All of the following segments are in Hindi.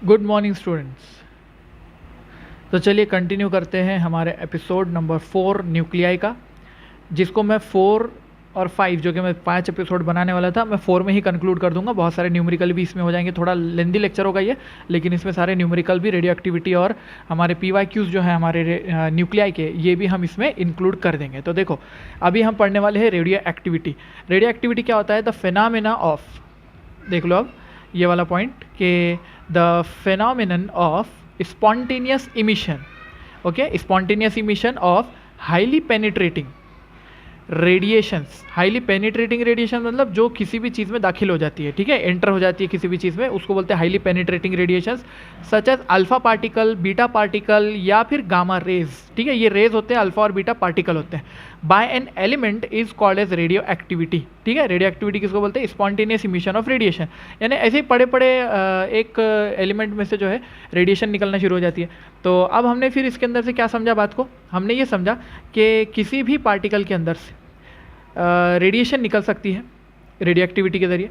Good morning students. तो चलिए कंटिन्यू करते हैं हमारे एपिसोड नंबर 4 न्यूक्लियाई का, जिसको मैं 4 और 5 जो कि मैं 5 एपिसोड बनाने वाला था, मैं 4 में ही कंक्लूड कर दूंगा। बहुत सारे न्यूमेरिकल भी इसमें हो जाएंगे, थोड़ा लेंदी लेक्चर होगा ये, लेकिन इसमें सारे न्यूमेरिकल भी, रेडियो एक्टिविटी और हमारे PYQs जो है हमारे न्यूक्लियाई के, ये भी हम इसमें इंक्लूड कर देंगे। तो देखो, अभी हम पढ़ने वाले हैं रेडियो एक्टिविटी। रेडियो एक्टिविटी क्या होता है? द फिनोमेना ऑफ, देख लो अब ये वाला पॉइंट कि the phenomenon of spontaneous emission, okay, spontaneous emission of highly penetrating radiations. Highly penetrating radiation मतलब जो किसी भी चीज़ में दाखिल हो जाती है, ठीक है, एंटर हो जाती है किसी भी चीज़ में, उसको बोलते हैं highly penetrating radiations, such as alpha particle, beta particle या फिर गामा रेज। ठीक है, ये रेज होते हैं, अल्फा और बीटा पार्टिकल होते हैं। By an element is called as radioactivity. ठीक है, रेडियो एक्टिविटी किसको बोलते हैं? स्पॉन्टेनियस इमिशन ऑफ रेडिएशन, यानी ऐसे ही पड़े पड़े एक एलिमेंट में से जो है रेडिएशन निकलना शुरू हो जाती है। तो अब हमने फिर इसके अंदर से क्या समझा बात को? हमने ये समझा कि किसी भी पार्टिकल के अंदर से रेडिएशन निकल सकती है रेडियो एक्टिविटी के जरिए।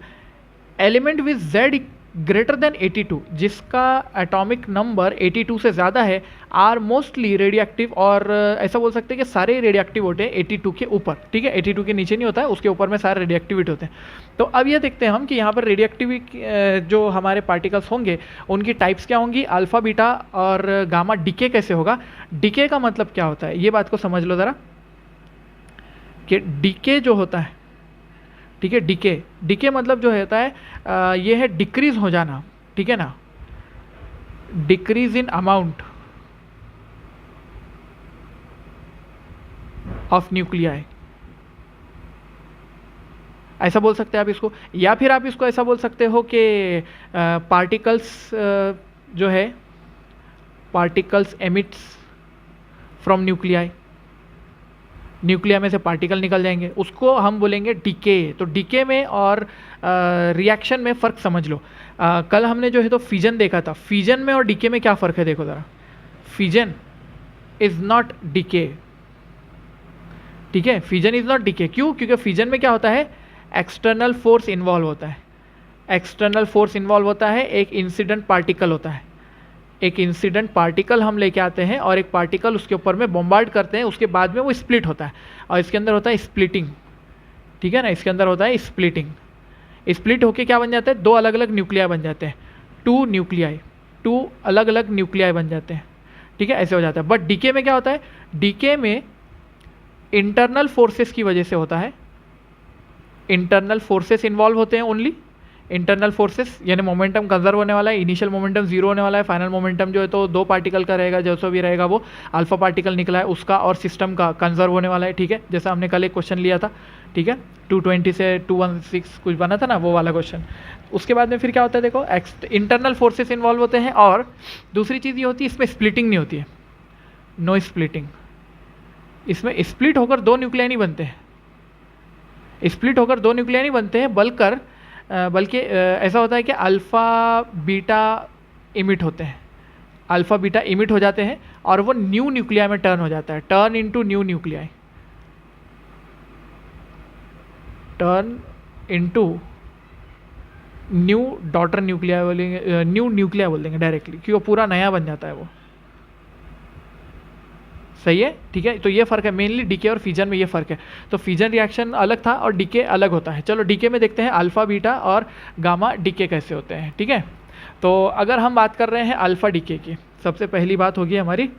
Element with Z greater than 82, जिसका एटॉमिक नंबर 82 से ज़्यादा है, आर मोस्टली रेडियो एक्टिव, और ऐसा बोल सकते हैं कि सारे रेडियो एक्टिव होते हैं 82 के ऊपर। ठीक है, 82 के नीचे नहीं होता है, उसके ऊपर में सारे रेडियो एक्टिविटी होते हैं। तो अब ये देखते हैं हम कि यहाँ पर रेडियो एक्टिविटी जो हमारे पार्टिकल्स होंगे उनकी टाइप्स क्या होंगी, अल्फा, बीटा और गामा। डिके कैसे होगा? डिके का मतलब क्या होता है, ये बात को समझ लो ज़रा कि डीके जो होता है, ठीक है, डीके मतलब जो होता है ये है डिक्रीज हो जाना, ठीक है ना, decrease in amount of nuclei, ऐसा बोल सकते हैं आप इसको। या फिर आप इसको ऐसा बोल सकते हो कि पार्टिकल्स जो है, particles emits from nuclei, nuclei में से पार्टिकल निकल जाएंगे, उसको हम बोलेंगे डीके। तो डीके में और रिएक्शन में फ़र्क समझ लो। कल हमने जो है तो फिजन देखा था, फिजन में और डीके में क्या फ़र्क है देखो ज़रा। फिजन इज़ नॉट डीके, ठीक है, फिजन इज़ नॉट डीके। क्यों? क्योंकि फिजन में क्या होता है, एक्सटर्नल फोर्स इन्वॉल्व होता है, एक्सटर्नल फोर्स इन्वॉल्व होता है, एक इंसिडेंट पार्टिकल होता है, एक इंसिडेंट पार्टिकल हम लेके आते हैं और एक पार्टिकल उसके ऊपर में बॉम्बार्ड करते हैं, उसके बाद में वो स्प्लिट होता है, और इसके अंदर होता है स्प्लिटिंग। ठीक है ना, इसके अंदर होता है स्प्लिटिंग। स्प्लिट होके क्या बन जाता है? दो अलग अलग न्यूक्लियाई बन जाते हैं, टू अलग अलग न्यूक्लियाई बन जाते हैं। ठीक है, ऐसे हो जाता है। बट डीके में क्या होता है? डीके में इंटरनल फोर्सेस की वजह से होता है, इंटरनल फोर्सेस इन्वॉल्व होते हैं ओनली, इंटरनल फोर्सेस, यानी मोमेंटम कंजर्व होने वाला है, इनिशियल मोमेंटम जीरो होने वाला है, फाइनल मोमेंटम जो है तो दो पार्टिकल का रहेगा, जैसा भी रहेगा वो अल्फा पार्टिकल निकला है उसका और सिस्टम का कंजर्व होने वाला है। ठीक है, जैसा हमने कल एक क्वेश्चन लिया था, ठीक है, 220 से 216 कुछ बना था ना, वो वाला क्वेश्चन। उसके बाद में फिर क्या होता है देखो, इंटरनल फोर्सेस इन्वॉल्व होते हैं, और दूसरी चीज़ ये होती है इसमें स्प्लिटिंग नहीं होती है, नो स्प्लिटिंग। इसमें स्प्लिट होकर दो न्यूक्लियाई नहीं बनते हैं, स्प्लिट होकर दो न्यूक्लियाई नहीं बनते हैं, बल्कि ऐसा होता है कि अल्फ़ा बीटा इमिट होते हैं, अल्फ़ा बीटा इमिट हो जाते हैं और वो न्यू न्यूक्लियाई में टर्न हो जाता है, turn into new nuclei, turn into new daughter nuclei बोलेंगे, न्यू न्यूक्लियाई बोल देंगे डायरेक्टली, क्योंकि वो पूरा नया बन जाता है वो। सही है, ठीक है। तो ये फ़र्क है मेनली डीके और फिजन में, ये फ़र्क है। तो फिजन रिएक्शन अलग था और डीके अलग होता है। चलो डीके में देखते हैं अल्फ़ा बीटा और गामा डीके कैसे होते हैं। ठीक है, तो अगर हम बात कर रहे हैं अल्फ़ा डीके की, सबसे पहली बात होगी हमारी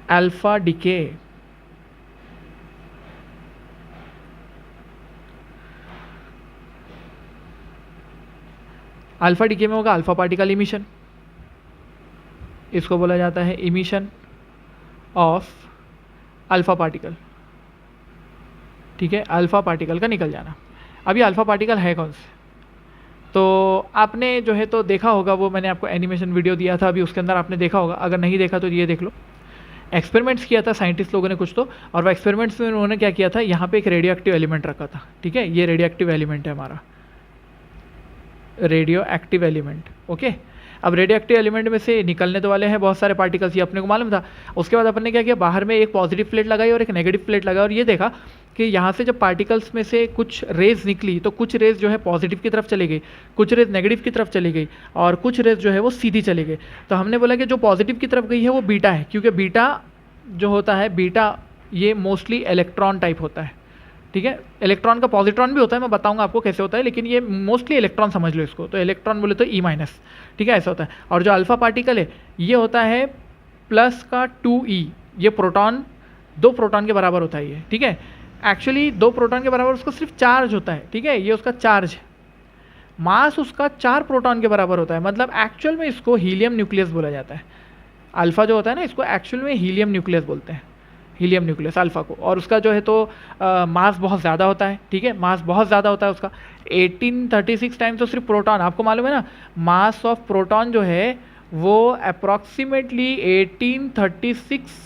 अल्फ़ा डीके। अल्फ़ा डीके में होगा अल्फ़ा पार्टिकल इमिशन, इसको बोला जाता है इमिशन ऑफ अल्फ़ा पार्टिकल। ठीक है, अल्फ़ा पार्टिकल का निकल जाना। अभी अल्फ़ा पार्टिकल है कौन से? तो आपने जो है तो देखा होगा, वो मैंने आपको एनिमेशन वीडियो दिया था अभी, उसके अंदर आपने देखा होगा, अगर नहीं देखा तो ये देख लो। एक्सपेरिमेंट्स किया था साइंटिस्ट लोगों ने कुछ तो, और वो एक्सपेरिमेंट्स में उन्होंने क्या किया था, यहाँ पे एक रेडियो एक्टिव एलिमेंट रखा था। ठीक है, ये रेडियो एक्टिव एलिमेंट है हमारा, रेडियो एक्टिव एलिमेंट। ओके, अब रेडियो एक्टिव एलिमेंट में से निकलने तो वाले हैं बहुत सारे पार्टिकल्स, ये अपने को मालूम था। उसके बाद अपन ने क्या किया, बाहर में एक पॉजिटिव प्लेट लगाई और एक नेगेटिव प्लेट लगाई, और ये देखा कि यहाँ से जब पार्टिकल्स में से कुछ रेज निकली तो कुछ रेज जो है पॉजिटिव की तरफ चली गई, कुछ रेज नेगेटिव की तरफ चली गई, और कुछ रेज जो है वो सीधी चली गई। तो हमने बोला कि जो पॉजिटिव की तरफ गई है वो बीटा है, क्योंकि बीटा जो होता है, बीटा ये मोस्टली इलेक्ट्रॉन टाइप होता है, ठीक है। इलेक्ट्रॉन का पॉजिट्रॉन भी होता है, मैं बताऊंगा आपको कैसे होता है, लेकिन ये मोस्टली इलेक्ट्रॉन समझ लो इसको। तो इलेक्ट्रॉन बोले तो ई माइनस, ठीक है, ऐसा होता है। और जो अल्फा पार्टिकल है ये होता है प्लस का 2e, ये प्रोटॉन, 2 प्रोटॉन के बराबर होता है ये, ठीक है। एक्चुअली 2 प्रोटॉन के बराबर उसका सिर्फ चार्ज होता है, ठीक है, ये उसका चार्ज है। मास उसका 4 प्रोटॉन के बराबर होता है, मतलब एक्चुअल में इसको हीलियम न्यूक्लियस बोला जाता है। अल्फा जो होता है ना, इसको एक्चुअल में हीलियम न्यूक्लियस बोलते हैं, हीलियम न्यूक्लियस अल्फा को। और उसका जो है तो मास बहुत ज़्यादा होता है, ठीक है, मास बहुत ज़्यादा होता है उसका, 1836 टाइम्स। तो सिर्फ प्रोटॉन, आपको मालूम है ना, मास ऑफ प्रोटॉन जो है वो अप्रॉक्सीमेटली 1836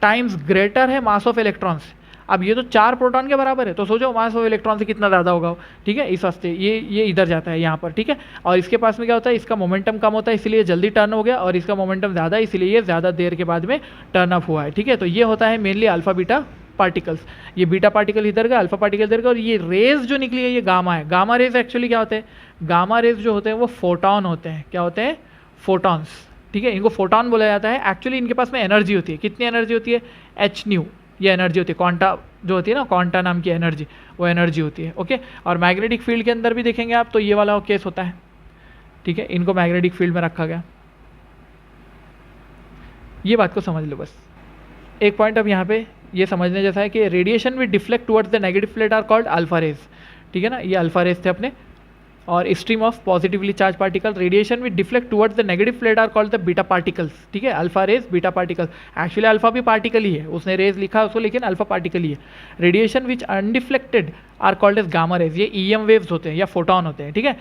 टाइम्स ग्रेटर है मास ऑफ इलेक्ट्रॉन से। अब ये तो 4 प्रोटॉन के बराबर है, तो सोचो मास ऑफ इलेक्ट्रॉन से कितना ज़्यादा होगा, ठीक है। इस वास्ते ये इधर जाता है यहाँ पर, ठीक है। और इसके पास में क्या होता है, इसका मोमेंटम कम होता है इसलिए जल्दी टर्न हो गया, और इसका मोमेंटम ज़्यादा है इसलिए ये ज़्यादा देर के बाद में टर्न अप हुआ है, ठीक है। तो ये होता है मेनली अल्फा बीटा पार्टिकल्स। ये बीटा पार्टिकल इधर का, अल्फा पार्टिकल इधर का, और ये रेज जो निकली है ये गामा है। गामा रेज एक्चुअली क्या होते हैं, गामा रेज जो होते हैं वो फोटॉन होते हैं। क्या होते हैं, फोटॉन्स, ठीक है। इनको फोटॉन बोला जाता है। एक्चुअली इनके पास में एनर्जी होती है, कितनी एनर्जी होती है, h न्यू, ये एनर्जी होती है। क्वांटा जो होती है ना, क्वांटा नाम की एनर्जी, वो एनर्जी होती है, ओके। और मैग्नेटिक फील्ड के अंदर भी देखेंगे आप तो ये वाला केस होता है, ठीक है। इनको मैग्नेटिक फील्ड में रखा गया, ये बात को समझ लो बस। एक पॉइंट अब यहाँ पे ये समझने जैसा है कि radiation with deflect towards the negative plate are called alpha rays, ठीक है ना, ये अल्फा रेज थे अपने। और stream of positively charge particle, radiation with deflect towards the negative plate are called the beta particles, ठीक है। Alpha rays, beta particles, actually alpha भी पार्टिकल ही है, उसने रेज लिखा उसको, लेकिन अल्फा पार्टिकल ही है। Radiation which undeflected are called as gamma rays, ये ईएम वेव्स होते हैं या फोटॉन होते हैं, ठीक है।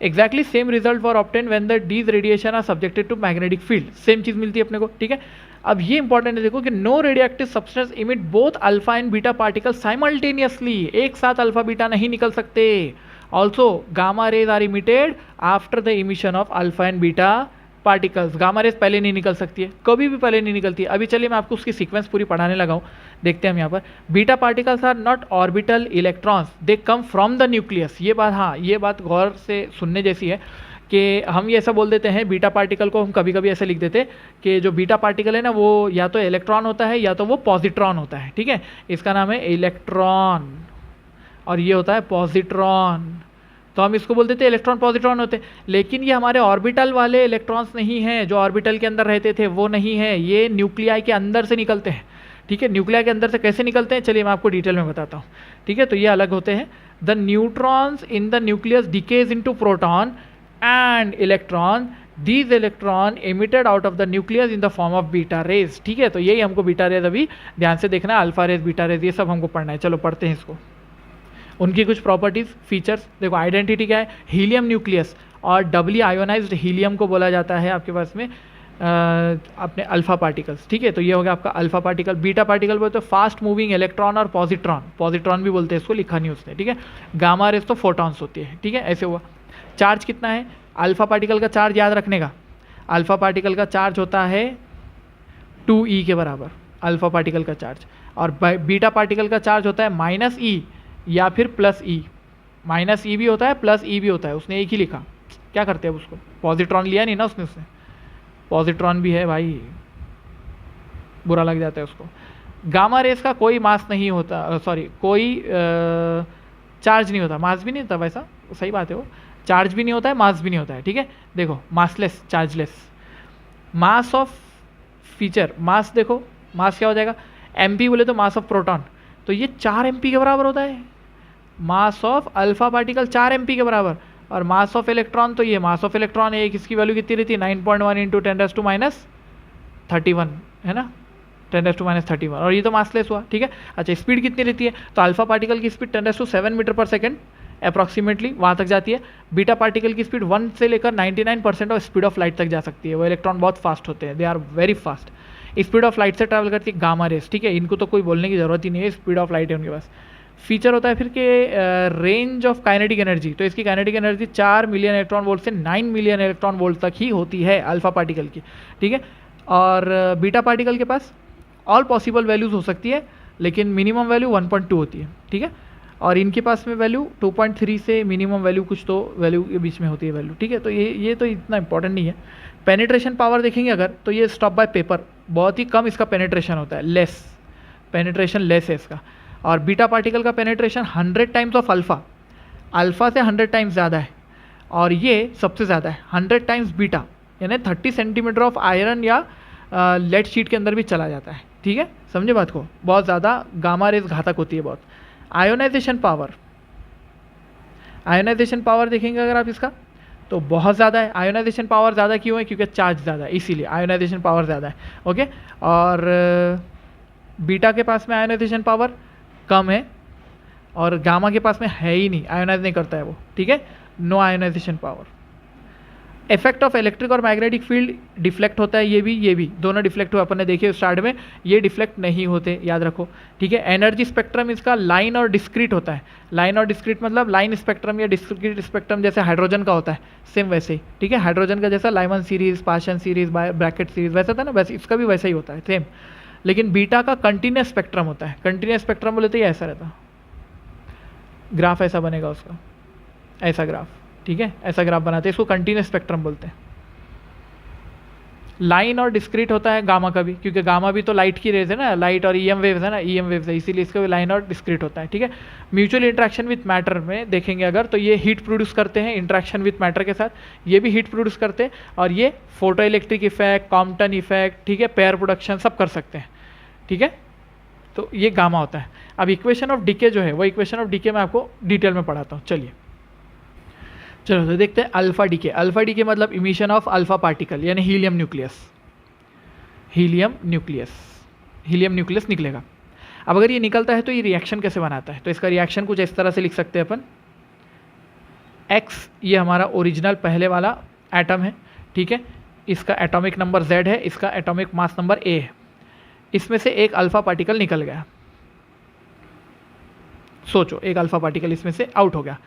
Exactly same result for obtain when the these radiation are subjected to magnetic field, same चीज मिलती है अपने को, ठीक है। अब ये इंपॉर्टेंट है, देखो कि no radioactive substance emit both alpha and beta particle simultaneously, एक साथ अल्फा बीटा नहीं निकल सकते। Also gamma rays are emitted after the emission of alpha and beta particles. Gamma rays पहले नहीं निकल सकती है, कभी भी पहले नहीं निकलती है। अभी चलिए मैं आपको उसकी सीक्वेंस पूरी पढ़ाने लगा हूँ, देखते हैं हम यहाँ पर। Beta particles are not orbital electrons, they come from the nucleus. ये बात, हाँ ये बात गौर से सुनने जैसी है कि हम ये ऐसा बोल देते हैं, बीटा पार्टिकल को हम कभी कभी ऐसे लिख देते हैं कि जो बीटा पार्टिकल है ना वो या तो इलेक्ट्रॉन होता है या तो वो पॉजिट्रॉन होता है, ठीक है। इसका नाम है इलेक्ट्रॉन और ये होता है पॉजिट्रॉन। तो हम इसको बोल देते हैं इलेक्ट्रॉन पॉजिट्रॉन होते हैं, लेकिन ये हमारे ऑर्बिटल वाले इलेक्ट्रॉन्स नहीं हैं, जो ऑर्बिटल के अंदर रहते थे वो नहीं है, ये न्यूक्लियाई के अंदर से निकलते हैं, ठीक है। न्यूक्लियाई के अंदर से कैसे निकलते हैं चलिए मैं आपको डिटेल में बताता हूँ, ठीक है। तो ये अलग होते हैं। The neutrons in the nucleus decays into proton and electron, these electron emitted out of the nucleus in the form of beta rays, ठीक है। तो यही हमको बीटा रेज अभी ध्यान से देखना है, अल्फा रेज, बीटा रेज, ये सब हमको पढ़ना है। चलो पढ़ते हैं इसको, उनकी कुछ प्रॉपर्टीज, फीचर्स। देखो आइडेंटिटी क्या है, हीलियम न्यूक्लियस और डबली आयोनाइज्ड हीलियम को बोला जाता है आपके पास में अपने अल्फा पार्टिकल्स, ठीक है। तो ये हो गया आपका अल्फा पार्टिकल। बीटा पार्टिकल बोलते हैं फास्ट मूविंग इलेक्ट्रॉन और पॉजिट्रॉन, पॉजिट्रॉन भी बोलते हैं इसको, लिखा नहीं उसने, ठीक है। गामा रेज तो फोटॉन्स होती है, ठीक है, ऐसे हुआ। चार्ज कितना है अल्फा पार्टिकल का, चार्ज याद रखने का, अल्फा पार्टिकल का चार्ज होता है 2e के बराबर, अल्फा पार्टिकल का चार्ज। और बीटा पार्टिकल का चार्ज होता है -e या फिर +e, -e भी होता है +e भी होता है, उसने एक ही लिखा, क्या करते हैं उसको, पॉजिट्रॉन लिया नहीं ना उसने, पॉजिट्रॉन भी है भाई, बुरा लग जाता है उसको। गामा रेस का कोई मास नहीं होता, सॉरी कोई चार्ज नहीं होता, मास भी नहीं होता, वैसा सही बात है, वो चार्ज भी नहीं होता है, मास भी नहीं होता है, ठीक है। देखो massless, chargeless. Mass of feature, mass देखो, मास क्या हो जाएगा, mp बोले तो मास ऑफ प्रोटॉन, तो ये 4 mp के बराबर होता है। मास ऑफ अल्फा पार्टिकल 4 mp के बराबर, और मास ऑफ इलेक्ट्रॉन, तो ये मास ऑफ इलेक्ट्रॉन है, इसकी वैल्यू कितनी रहती है 9.1 × 10⁻31 है ना, 10⁻31, और ये तो मासलेस हुआ, ठीक है। अच्छा स्पीड कितनी रहती है, तो अल्फा पार्टिकल की स्पीड 10⁻7 मीटर पर सेकेंड अप्रॉक्सीमेटली वहाँ तक जाती है। बीटा पार्टिकल की स्पीड 1 से लेकर 99% ऑफ स्पीड ऑफ लाइट तक जा सकती है। वो इलेक्ट्रॉन बहुत फास्ट होते हैं, they are very fast, speed of light से ट्रैवल करती है गामा रेस, ठीक है। इनको तो कोई बोलने की जरूरत ही नहीं है, स्पीड ऑफ लाइट है उनके पास। फीचर होता है फिर के रेंज ऑफ काइनेटिक एनर्जी, तो इसकी kinetic energy 4 million electron volt से 9 मिलियन इलेक्ट्रॉन वोल्ट तक ही होती है अल्फा पार्टिकल की, ठीक है। और बीटा पार्टिकल के पास ऑल पॉसिबल वैल्यूज़ हो सकती है, लेकिन मिनिमम वैल्यू 1.2 होती है, ठीक है। और इनके पास में वैल्यू 2.3 से मिनिमम वैल्यू कुछ तो वैल्यू के बीच में होती है वैल्यू, ठीक है। तो ये तो इतना इंपॉर्टेंट नहीं है। पेनिट्रेशन पावर देखेंगे अगर, तो ये स्टॉप बाय पेपर, बहुत ही कम इसका पेनिट्रेशन होता है, लेस पेनिट्रेशन लेस है इसका। और बीटा पार्टिकल का penetration 100 times of alpha, alpha से 100 टाइम्स ज़्यादा है, और ये सबसे ज़्यादा है 100 टाइम्स बीटा, यानी 30 सेंटीमीटर ऑफ आयरन या लेड शीट के अंदर भी चला जाता है, ठीक है। समझे बात को, बहुत ज़्यादा गामा रेज घातक होती है बहुत। आयोनाइजेशन पावर, आयोनाइजेशन पावर देखेंगे अगर आप इसका, तो बहुत ज़्यादा है। आयोनाइजेशन पावर ज़्यादा क्यों है? क्योंकि चार्ज ज़्यादा है, इसीलिए आयोनाइजेशन पावर ज़्यादा है, ओके। और बीटा के पास में आयोनाइजेशन पावर कम है, और गामा के पास में है ही नहीं, आयोनाइज नहीं करता है वो, ठीक है, no ionization power. Effect of electric और मैग्नेटिक फील्ड, डिफ्लेक्ट होता है ये भी दोनों डिफ्लेक्ट हुए, अपन ने देखे स्टार्ट में, ये डिफ्लेक्ट नहीं होते, याद रखो, ठीक है। एनर्जी स्पेक्ट्रम इसका लाइन और डिस्क्रीट होता है, लाइन और डिस्क्रीट मतलब लाइन स्पेक्ट्रम या डिस्क्रीट स्पेक्ट्रम जैसे हाइड्रोजन का होता है, सेम वैसे ही, ठीक है। हाइड्रोजन का जैसा Lyman series, Paschen series, Brackett series वैसा था ना, वैसे इसका भी वैसा ही होता है सेम। लेकिन बीटा का कंटिन्यूस स्पेक्ट्रम होता है, कंटिन्यूस स्पेक्ट्रम बोले तो ये ऐसा रहता, ग्राफ ऐसा बनेगा उसका, ऐसा ग्राफ, ठीक है, ऐसा ग्राफ बनाते हैं, इसको कंटिन्यूस स्पेक्ट्रम बोलते हैं। लाइन और डिस्क्रीट होता है गामा का भी, क्योंकि गामा भी तो लाइट की रेज है ना, लाइट और ईएम वेव्स है ना, ईएम वेव्स है, इसीलिए इसका भी लाइन और डिस्क्रीट होता है, ठीक है। म्यूचुअल इंट्रैक्शन विथ मैटर में देखेंगे अगर, तो ये हीट प्रोड्यूस करते हैं इंट्रैक्शन विथ मैटर के साथ, ये भी हीट प्रोड्यूस करते हैं, और ये photo electric effect, Compton effect, ठीक है, पेयर प्रोडक्शन सब कर सकते हैं, ठीक है। तो ये गामा होता है। अब इक्वेशन ऑफ डीके जो है, वो इक्वेशन ऑफ डीके मैं आपको डिटेल में पढ़ाता हूँ, चलिए। चलो तो देखते हैं अल्फा डीके। अल्फा डीके मतलब इमिशन ऑफ अल्फा पार्टिकल, यानी हीलियम न्यूक्लियस, हीलियम न्यूक्लियस निकलेगा। अब अगर ये निकलता है तो ये रिएक्शन कैसे बनाता है? तो इसका रिएक्शन कुछ इस तरह से लिख सकते हैं अपन, X ये हमारा ओरिजिनल पहले वाला एटम है, ठीक है, इसका एटॉमिक नंबर Z है, इसका एटॉमिक मास नंबर A है, इसमें से एक अल्फा पार्टिकल निकल गया, सोचो एक अल्फा पार्टिकल इसमें से आउट हो गया।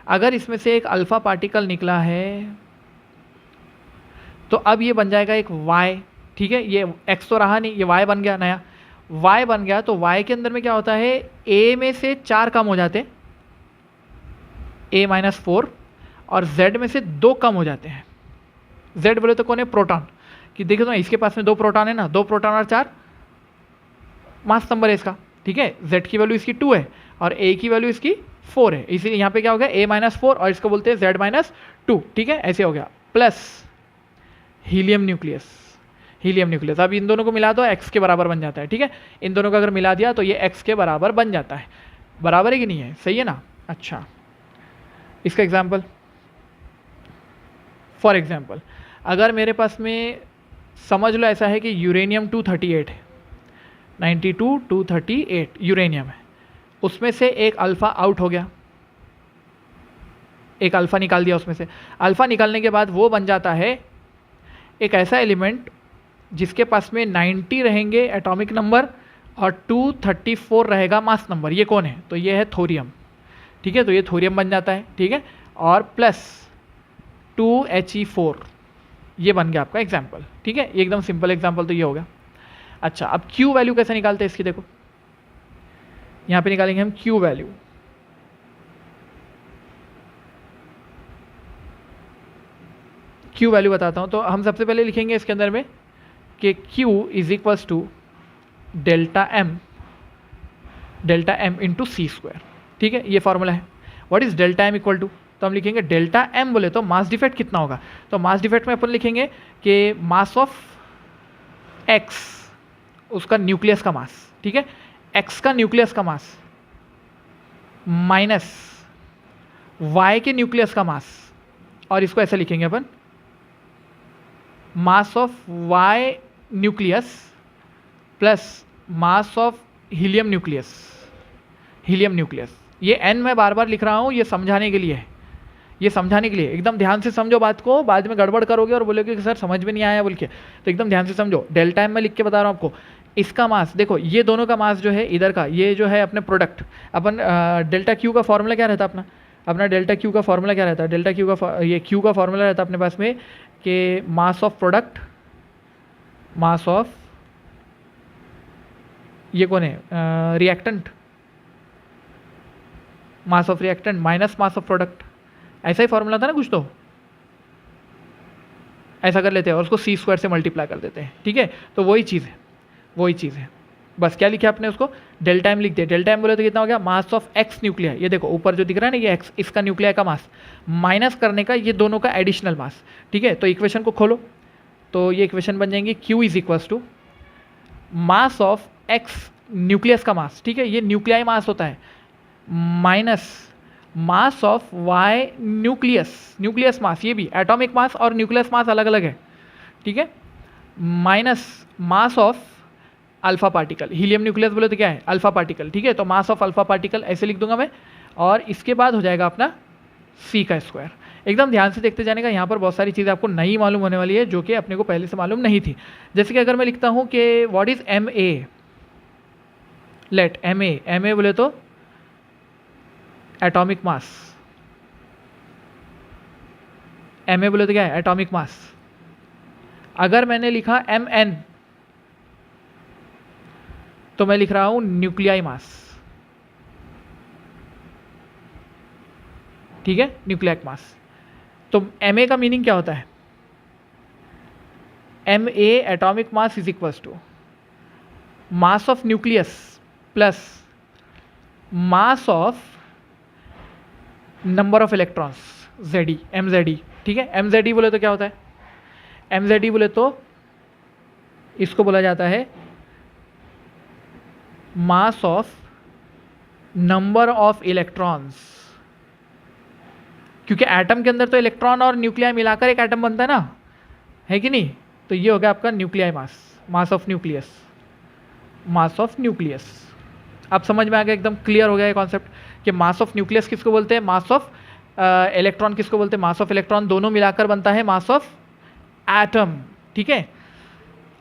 अगर इसमें से एक अल्फा पार्टिकल निकला है तो अब ये बन जाएगा एक Y, ठीक है, ये X तो रहा नहीं, ये Y बन गया, नया Y बन गया। तो Y के अंदर में क्या होता है, A में से 4 कम हो जाते हैं, A-4, और Z में से 2 कम हो जाते हैं। Z बोले तो कौन है? प्रोटॉन, कि देखो तो इसके पास में 2 प्रोटॉन है ना, 2 प्रोटॉन और 4 मास नंबर है इसका, ठीक है। Z की वैल्यू इसकी 2 है और A की वैल्यू इसकी 4 है, इसीलिए यहाँ पे क्या हो गया, A-4 और इसको बोलते हैं Z-2, ठीक है, ऐसे हो गया। Plus helium nucleus, helium nucleus, अब इन दोनों को मिला दो, X के बराबर बन जाता है, ठीक है। इन दोनों को अगर मिला दिया तो ये X के बराबर बन जाता है, बराबर है कि नहीं है, सही है ना। अच्छा, इसका एग्जाम्पल, फॉर एग्जाम्पल अगर मेरे पास में समझ लो ऐसा है कि यूरेनियम 238 है, 92 238 यूरेनियम है, उसमें से एक अल्फ़ा आउट हो गया, एक अल्फ़ा निकाल दिया उसमें से। अल्फ़ा निकालने के बाद वो बन जाता है एक ऐसा एलिमेंट जिसके पास में 90 रहेंगे एटॉमिक नंबर और 234 रहेगा मास नंबर। ये कौन है? तो ये है थोरियम, ठीक है, तो ये थोरियम बन जाता है, ठीक है, और प्लस 2He4, ये बन गया आपका एग्जाम्पल, ठीक है। एकदम सिंपल एग्जाम्पल तो ये होगा। अच्छा, अब Q वैल्यू कैसे निकालते हैं इसकी, देखो यहाँ पे निकालेंगे हम Q वैल्यू। Q वैल्यू बताता हूँ, तो हम सबसे पहले लिखेंगे इसके अंदर में कि Q is equals to delta M into C², ठीक है, ये फॉर्मूला है। What is delta M equal to? तो हम लिखेंगे डेल्टा M बोले तो मास डिफेक्ट कितना होगा, तो मास डिफेक्ट में अपन लिखेंगे कि मास ऑफ X, उसका न्यूक्लियस का मास, ठीक है, X का न्यूक्लियस का मास माइनस Y के न्यूक्लियस का मास, और इसको ऐसे लिखेंगे अपन, mass of Y nucleus plus mass of helium nucleus, helium nucleus. ये n मैं बार बार लिख रहा हूँ, ये समझाने के लिए है, ये समझाने के लिए, एकदम ध्यान से समझो बात को, बाद में गड़बड़ करोगे और बोलोगे कि सर समझ में नहीं आया बोल के, तो एकदम ध्यान से समझो। डेल्टा M मैं लिख के बता रहा हूँ आपको इसका मास, देखो ये दोनों का मास जो है इधर का, ये जो है अपने प्रोडक्ट, अपन डेल्टा क्यू का फॉर्मूला क्या रहता है अपना डेल्टा क्यू का फॉर्मूला क्या रहता है, डेल्टा क्यू का ये क्यू का फॉर्मूला रहता है अपने पास में कि mass of product, mass of, ये कौन है reactant, mass of reactant minus mass of product, ऐसा ही फॉर्मूला था ना कुछ, तो ऐसा कर लेते हैं और उसको सी स्क्वायर से मल्टीप्लाई कर देते हैं, ठीक है। तो वही चीज़ है, वही चीज़ है, बस क्या लिखा आपने उसको डेल्टा एम लिख दिया। डेल्टा एम बोले तो कितना हो गया, मास ऑफ एक्स न्यूक्लिया, ये देखो ऊपर जो दिख रहा है ना ये एक्स, इसका न्यूक्लिया का मास माइनस करने का ये दोनों का एडिशनल मास, ठीक है। तो इक्वेशन को खोलो तो ये इक्वेशन बन जाएंगी Q is equals to mass of X nucleus का मास, ठीक है, ये न्यूक्लियाई मास होता है, minus mass of Y nucleus, nucleus mass, ये भी एटॉमिक मास और न्यूक्लियस मास अलग अलग है, ठीक है, minus mass of alpha particle, helium nucleus बोले तो क्या है अल्फा पार्टिकल, ठीक है। तो मास ऑफ अल्फा पार्टिकल ऐसे लिख दूंगा मैं, और इसके बाद हो जाएगा अपना C का स्क्वायर। एकदम ध्यान से देखते जाने का, यहाँ पर बहुत सारी चीज़ें आपको नहीं मालूम होने वाली है जो कि अपने को पहले से मालूम नहीं थी। जैसे कि अगर मैं लिखता हूँ कि what is MA, let MA बोले तो एटॉमिक मास, MA बोले तो क्या है एटॉमिक मास। अगर मैंने लिखा MN तो मैं लिख रहा हूं न्यूक्लियाई मास, ठीक है, न्यूक्लियक मास। तो MA का मीनिंग क्या होता है, MA atomic mass is equals to mass of nucleus plus mass of number of electrons ZE, MZE, ठीक है। MZE बोले तो क्या होता है, MZE बोले तो इसको बोला जाता है मास ऑफ नंबर ऑफ इलेक्ट्रॉन्स, क्योंकि एटम के अंदर तो इलेक्ट्रॉन और न्यूक्लियाई मिलाकर एक एटम बनता है ना, है कि नहीं। तो ये हो गया आपका nuclei mass, mass of nucleus, mass of nucleus. अब समझ में आ गया, एकदम क्लियर हो गया ये कॉन्सेप्ट कि मास ऑफ न्यूक्लियस किसको बोलते हैं, मास ऑफ इलेक्ट्रॉन किसको बोलते हैं, मास ऑफ इलेक्ट्रॉन, दोनों मिलाकर बनता है मास ऑफ एटम, ठीक है।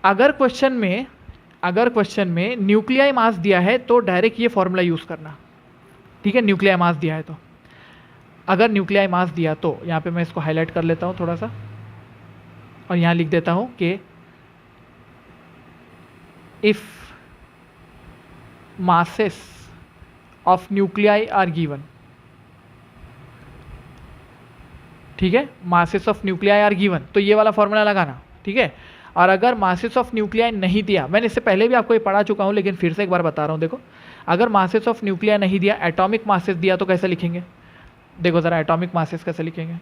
अगर क्वेश्चन में न्यूक्लियाई मास दिया है तो डायरेक्ट ये फॉर्मूला यूज़ करना, ठीक है, न्यूक्लियाई मास दिया है तो। अगर न्यूक्लियाई मास दिया तो यहाँ पे मैं इसको हाईलाइट कर लेता हूँ थोड़ा सा, और यहाँ लिख देता हूँ कि if masses of nuclei are given, ठीक है, masses of nuclei are given, तो ये वाला फॉर्मूला लगाना, ठीक है। और अगर masses of nuclei नहीं दिया, मैंने इससे पहले भी आपको ये पढ़ा चुका हूँ लेकिन फिर से एक बार बता रहा हूँ, देखो अगर masses of nuclei नहीं दिया, एटॉमिक masses दिया तो कैसे लिखेंगे, देखो ज़रा एटॉमिक masses कैसे लिखेंगे,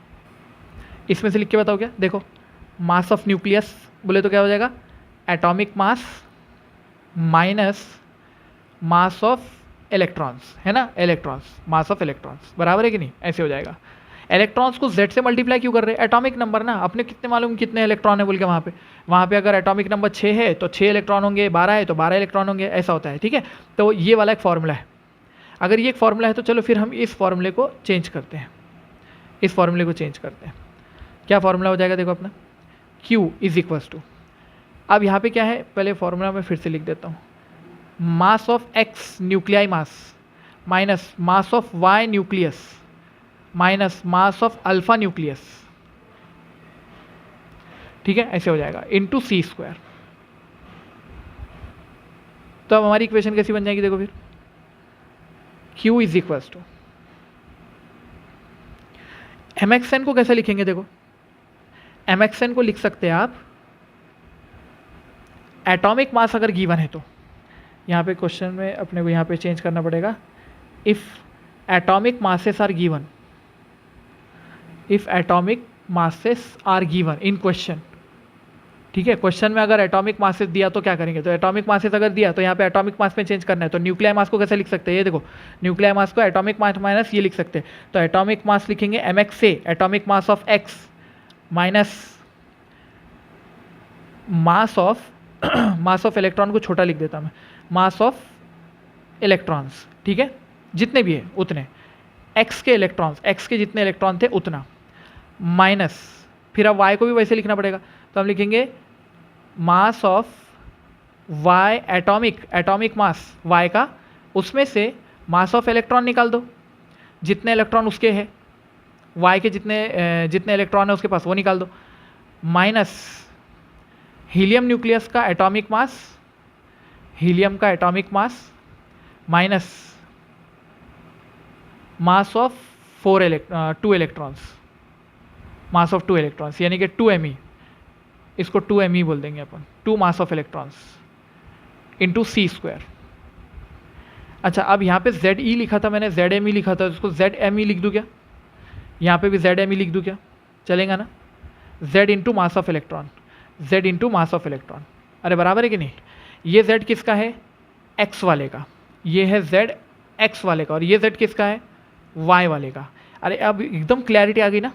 इसमें से लिख के बताओ क्या, देखो मास ऑफ न्यूक्लियस बोले तो क्या हो जाएगा atomic mass minus mass of electrons, है ना, इलेक्ट्रॉन्स, मास ऑफ इलेक्ट्रॉन्स बराबर है कि नहीं, ऐसे हो जाएगा। इलेक्ट्रॉन्स को Z से मल्टीप्लाई क्यों कर रहे हैं, एटॉमिक नंबर ना, अपने कितने मालूम कितने इलेक्ट्रॉन है बोल के, वहाँ पे अगर एटॉमिक नंबर 6 है तो 6 इलेक्ट्रॉन होंगे, 12 है तो 12 इलेक्ट्रॉन होंगे, ऐसा होता है, ठीक है। तो ये वाला एक फॉर्मूला है। अगर ये एक फॉर्मूला है तो चलो फिर हम इस फॉर्मूले को चेंज करते हैं, इस फॉर्मूले को चेंज करते हैं। क्या फॉर्मूला हो जाएगा, देखो अपना Q इज इक्वल्स टू, अब यहाँ पे क्या है, पहले फॉर्मूला मैं फिर से लिख देता हूँ, mass of X nuclei mass minus mass of Y nucleus minus mass of alpha nucleus, ठीक है, ऐसे हो जाएगा इनटू C स्क्वायर। तो अब हमारी इक्वेशन कैसी बन जाएगी, देखो फिर Q is equals to MXN को कैसे लिखेंगे, देखो MXN को लिख सकते हैं आप एटॉमिक मास अगर गिवन है तो, यहाँ पे क्वेश्चन में अपने को यहाँ पे चेंज करना पड़ेगा, if atomic masses are given, if atomic masses are given in question, ठीक है। क्वेश्चन में अगर एटॉमिक मासेस दिया तो क्या करेंगे, तो एटॉमिक मासेस अगर दिया तो यहाँ पे एटॉमिक मास में चेंज करना है, तो न्यूक्लियर मास को कैसे लिख सकते हैं, ये देखो न्यूक्लियर मास को एटॉमिक मास माइनस ये लिख सकते हैं, तो एटॉमिक मास लिखेंगे MX से atomic mass of X minus mass of electron को छोटा लिख देता मैं, मास ऑफ इलेक्ट्रॉन्स, ठीक है, जितने भी है उतने, X के इलेक्ट्रॉन्स, X के जितने इलेक्ट्रॉन थे उतना, माइनस फिर अब Y को भी वैसे लिखना पड़ेगा, तो हम लिखेंगे मास of y atomic mass y का, उसमें से मास ऑफ इलेक्ट्रॉन निकाल दो, जितने इलेक्ट्रॉन उसके हैं, y के जितने इलेक्ट्रॉन है उसके पास वो निकाल दो, माइनस हीलियम न्यूक्लियस का एटॉमिक मास, हीलियम का atomic mass minus mass of 2 electrons, mass of 2 electrons यानी कि 2me, इसको 2me बोल देंगे अपन, 2 mass of electrons into c²। अच्छा, अब यहाँ पे Ze लिखा था मैंने, Zme लिखा था, इसको Zme लिख दूँ क्या? यहाँ पे भी Zme लिख दूँ क्या? चलेगा ना? Z into mass of electron, Z into mass of electron, अरे बराबर है कि नहीं? ये Z किसका है? X वाले का, ये है Z X वाले का, और ये Z किसका है? Y वाले का। अरे अब एकदम क्लैरिटी आ गई ना,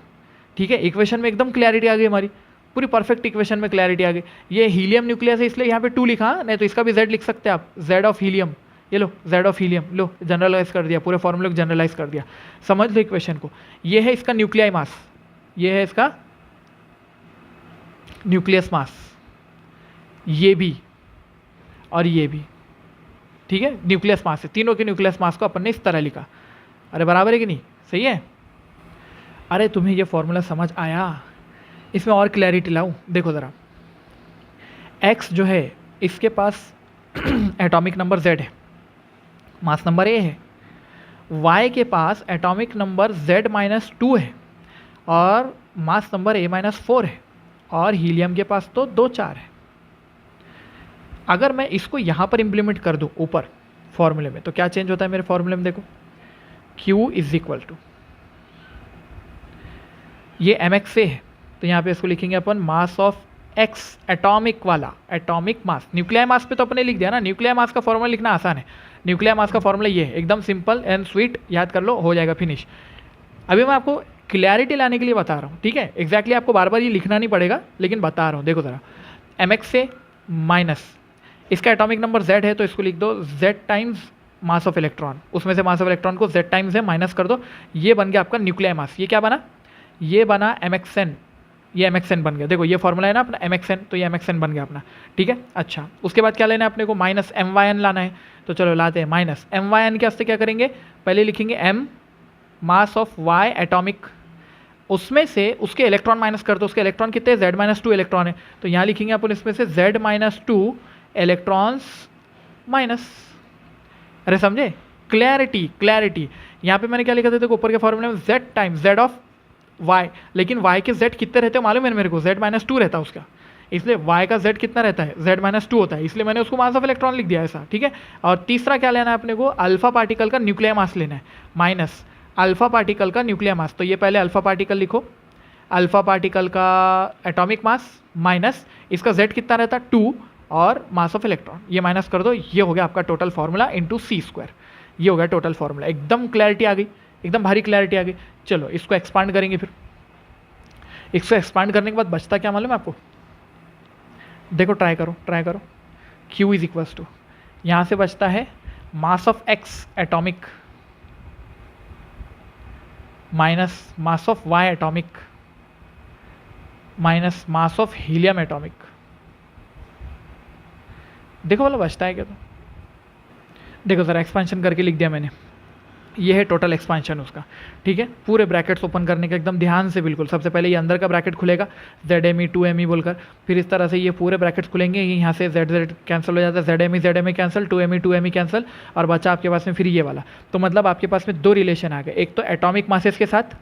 ठीक है, इक्वेशन में एकदम क्लैरिटी आ गई, हमारी पूरी परफेक्ट इक्वेशन में क्लैरिटी आ गई। ये हीलियम न्यूक्लियस है इसलिए यहाँ पे 2 लिखा, नहीं तो इसका भी Z लिख सकते हैं आप, Z ऑफ हीलियम, ये लो Z ऑफ हीलियम, लो जनरलाइज कर दिया, पूरे फॉर्मूले को जनरलाइज कर दिया, समझ लो इक्वेशन को। ये है इसका न्यूक्लियाई मास, ये है इसका न्यूक्लियस मास, ये भी और ये भी, ठीक है, न्यूक्लियस मास है, तीनों के न्यूक्लियस मास को अपन ने इस तरह लिखा। अरे बराबर है कि नहीं? सही है। अरे तुम्हें ये फॉर्मूला समझ आया? इसमें और क्लैरिटी लाऊं, देखो ज़रा, X जो है इसके पास एटॉमिक नंबर Z है, मास नंबर A है, Y के पास एटॉमिक नंबर Z-2 है और मास नंबर A-4 है, और हीलियम के पास तो 2-4 है। अगर मैं इसको यहाँ पर इम्प्लीमेंट कर दूँ ऊपर फॉर्मूले में, तो क्या चेंज होता है मेरे फॉर्मूले में? देखो, Q इज इक्वल टू, ये mx से है तो यहाँ पे इसको लिखेंगे अपन मास ऑफ x, एटॉमिक वाला, एटॉमिक मास, न्यूक्लियर मास पे तो अपने लिख दिया ना, न्यूक्लियर मास का फॉर्मूला लिखना आसान है, न्यूक्लियर मास का फॉर्मूला ये है, एकदम सिंपल एंड स्वीट, याद कर लो, हो जाएगा फिनिश। अभी मैं आपको क्लैरिटी लाने के लिए बता रहा हूँ, ठीक है, एग्जैक्टली आपको बार बार ये लिखना नहीं पड़ेगा, लेकिन बता रहा हूँ, देखो ज़रा, mx से माइनस इसका एटॉमिक नंबर Z है तो इसको लिख दो Z times mass of electron, उसमें से मास ऑफ इलेक्ट्रॉन को Z टाइम्स है माइनस कर दो, ये बन गया आपका न्यूक्लियर मास। ये क्या बना? ये बना mxn, ये mxn बन गया, देखो ये फॉर्मूला है ना अपना mxn, तो ये mxn बन गया अपना, ठीक है। अच्छा, उसके बाद क्या लेना है अपने को? माइनस myn लाना है, तो चलो लाते हैं माइनस myn के वास्ते क्या करेंगे? पहले लिखेंगे m mass of y atomic, उसमें से उसके इलेक्ट्रॉन माइनस कर दो, उसके इलेक्ट्रॉन कितने? Z-2 इलेक्ट्रॉन है, तो यहाँ लिखेंगे अपन इसमें से Z-2 इलेक्ट्रॉन्स माइनस। अरे समझे? Clarity, clarity. यहाँ पे मैंने क्या लिखा था? देखो ऊपर के फॉर्मूले में Z times Z of y, लेकिन y के Z कितने रहते हो मालूम है मेरे को? Z-2 रहता है उसका, इसलिए y का Z कितना रहता है? Z-2 होता है, इसलिए मैंने उसको मास ऑफ इलेक्ट्रॉन लिख दिया ऐसा, ठीक है। और तीसरा क्या लेना है अपने को? अल्फा पार्टिकल का न्यूक्लियर मास लेना है, माइनस अल्फा पार्टिकल का न्यूक्लियर मास। तो ये पहले अल्फा पार्टिकल लिखो, अल्फा पार्टिकल का एटॉमिक मास माइनस इसका Z कितना रहता है? 2 और मास ऑफ इलेक्ट्रॉन, ये माइनस कर दो, ये हो गया आपका टोटल फार्मूला इंटू c², ये हो गया टोटल फार्मूला। एकदम क्लैरिटी आ गई, एकदम भारी क्लैरिटी आ गई। चलो इसको एक्सपांड करेंगे, फिर इसको एक्सपांड करने के बाद बचता क्या मालूम है आपको? देखो ट्राई करो, ट्राई करो, Q इज इक्वल्स टू, यहाँ से बचता है मास of X atomic minus mass of Y atomic minus mass of helium atomic. देखो वाला बचता है क्या? तो देखो ज़रा एक्सपेंशन करके लिख दिया मैंने, ये है टोटल एक्सपेंशन उसका, ठीक है। पूरे ब्रैकेट्स ओपन करने का एकदम ध्यान से, बिल्कुल सबसे पहले ये अंदर का ब्रैकेट खुलेगा ZME 2ME बोलकर, फिर इस तरह से ये पूरे ब्रैकेट्स खुलेंगे, यहाँ से Z कैंसिल हो जाता है, ZME कैंसिल, 2ME कैंसिल, और बचा आपके पास में फिर ये वाला। तो मतलब आपके पास में 2 रिलेशन आ गए, एक तो एटॉमिक मासेस के साथ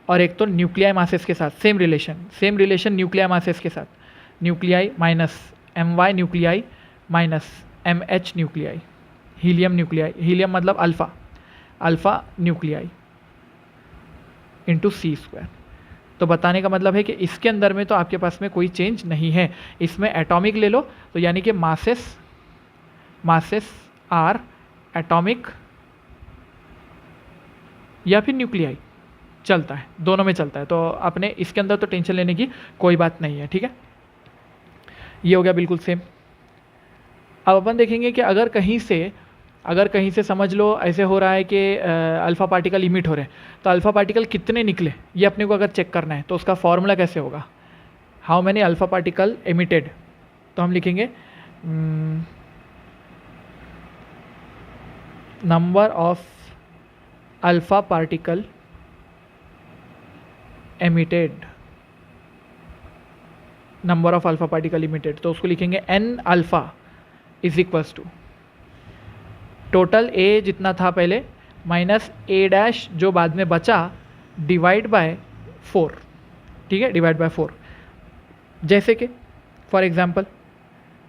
और एक तो न्यूक्लियाई मासेस के साथ, सेम रिलेशन न्यूक्लियाई मासेस के साथ, nuclei minus My nuclei minus MH nuclei, helium nuclei, helium मतलब अल्फा न्यूक्लियाई इंटू c²। तो बताने का मतलब है कि इसके अंदर में तो आपके पास में कोई चेंज नहीं है, इसमें एटॉमिक ले लो तो यानी कि मासेस आर एटॉमिक या फिर न्यूक्लियाई, चलता है, दोनों में चलता है, तो अपने इसके अंदर तो टेंशन लेने की कोई बात नहीं है, ठीक है। ये हो गया बिल्कुल सेम। अब अपन देखेंगे कि अगर कहीं से समझ लो ऐसे हो रहा है कि अल्फ़ा पार्टिकल इमिट हो रहे हैं, तो अल्फ़ा पार्टिकल कितने निकले ये अपने को अगर चेक करना है तो उसका फॉर्मूला कैसे होगा? How many alpha particle emitted, तो हम लिखेंगे number of alpha particle emitted, number of alpha particle emitted, तो उसको लिखेंगे n alpha is equals to total a जितना था पहले माइनस a डैश जो बाद में बचा डिवाइड बाय 4, ठीक है, डिवाइड बाय 4। जैसे कि फॉर एग्जांपल,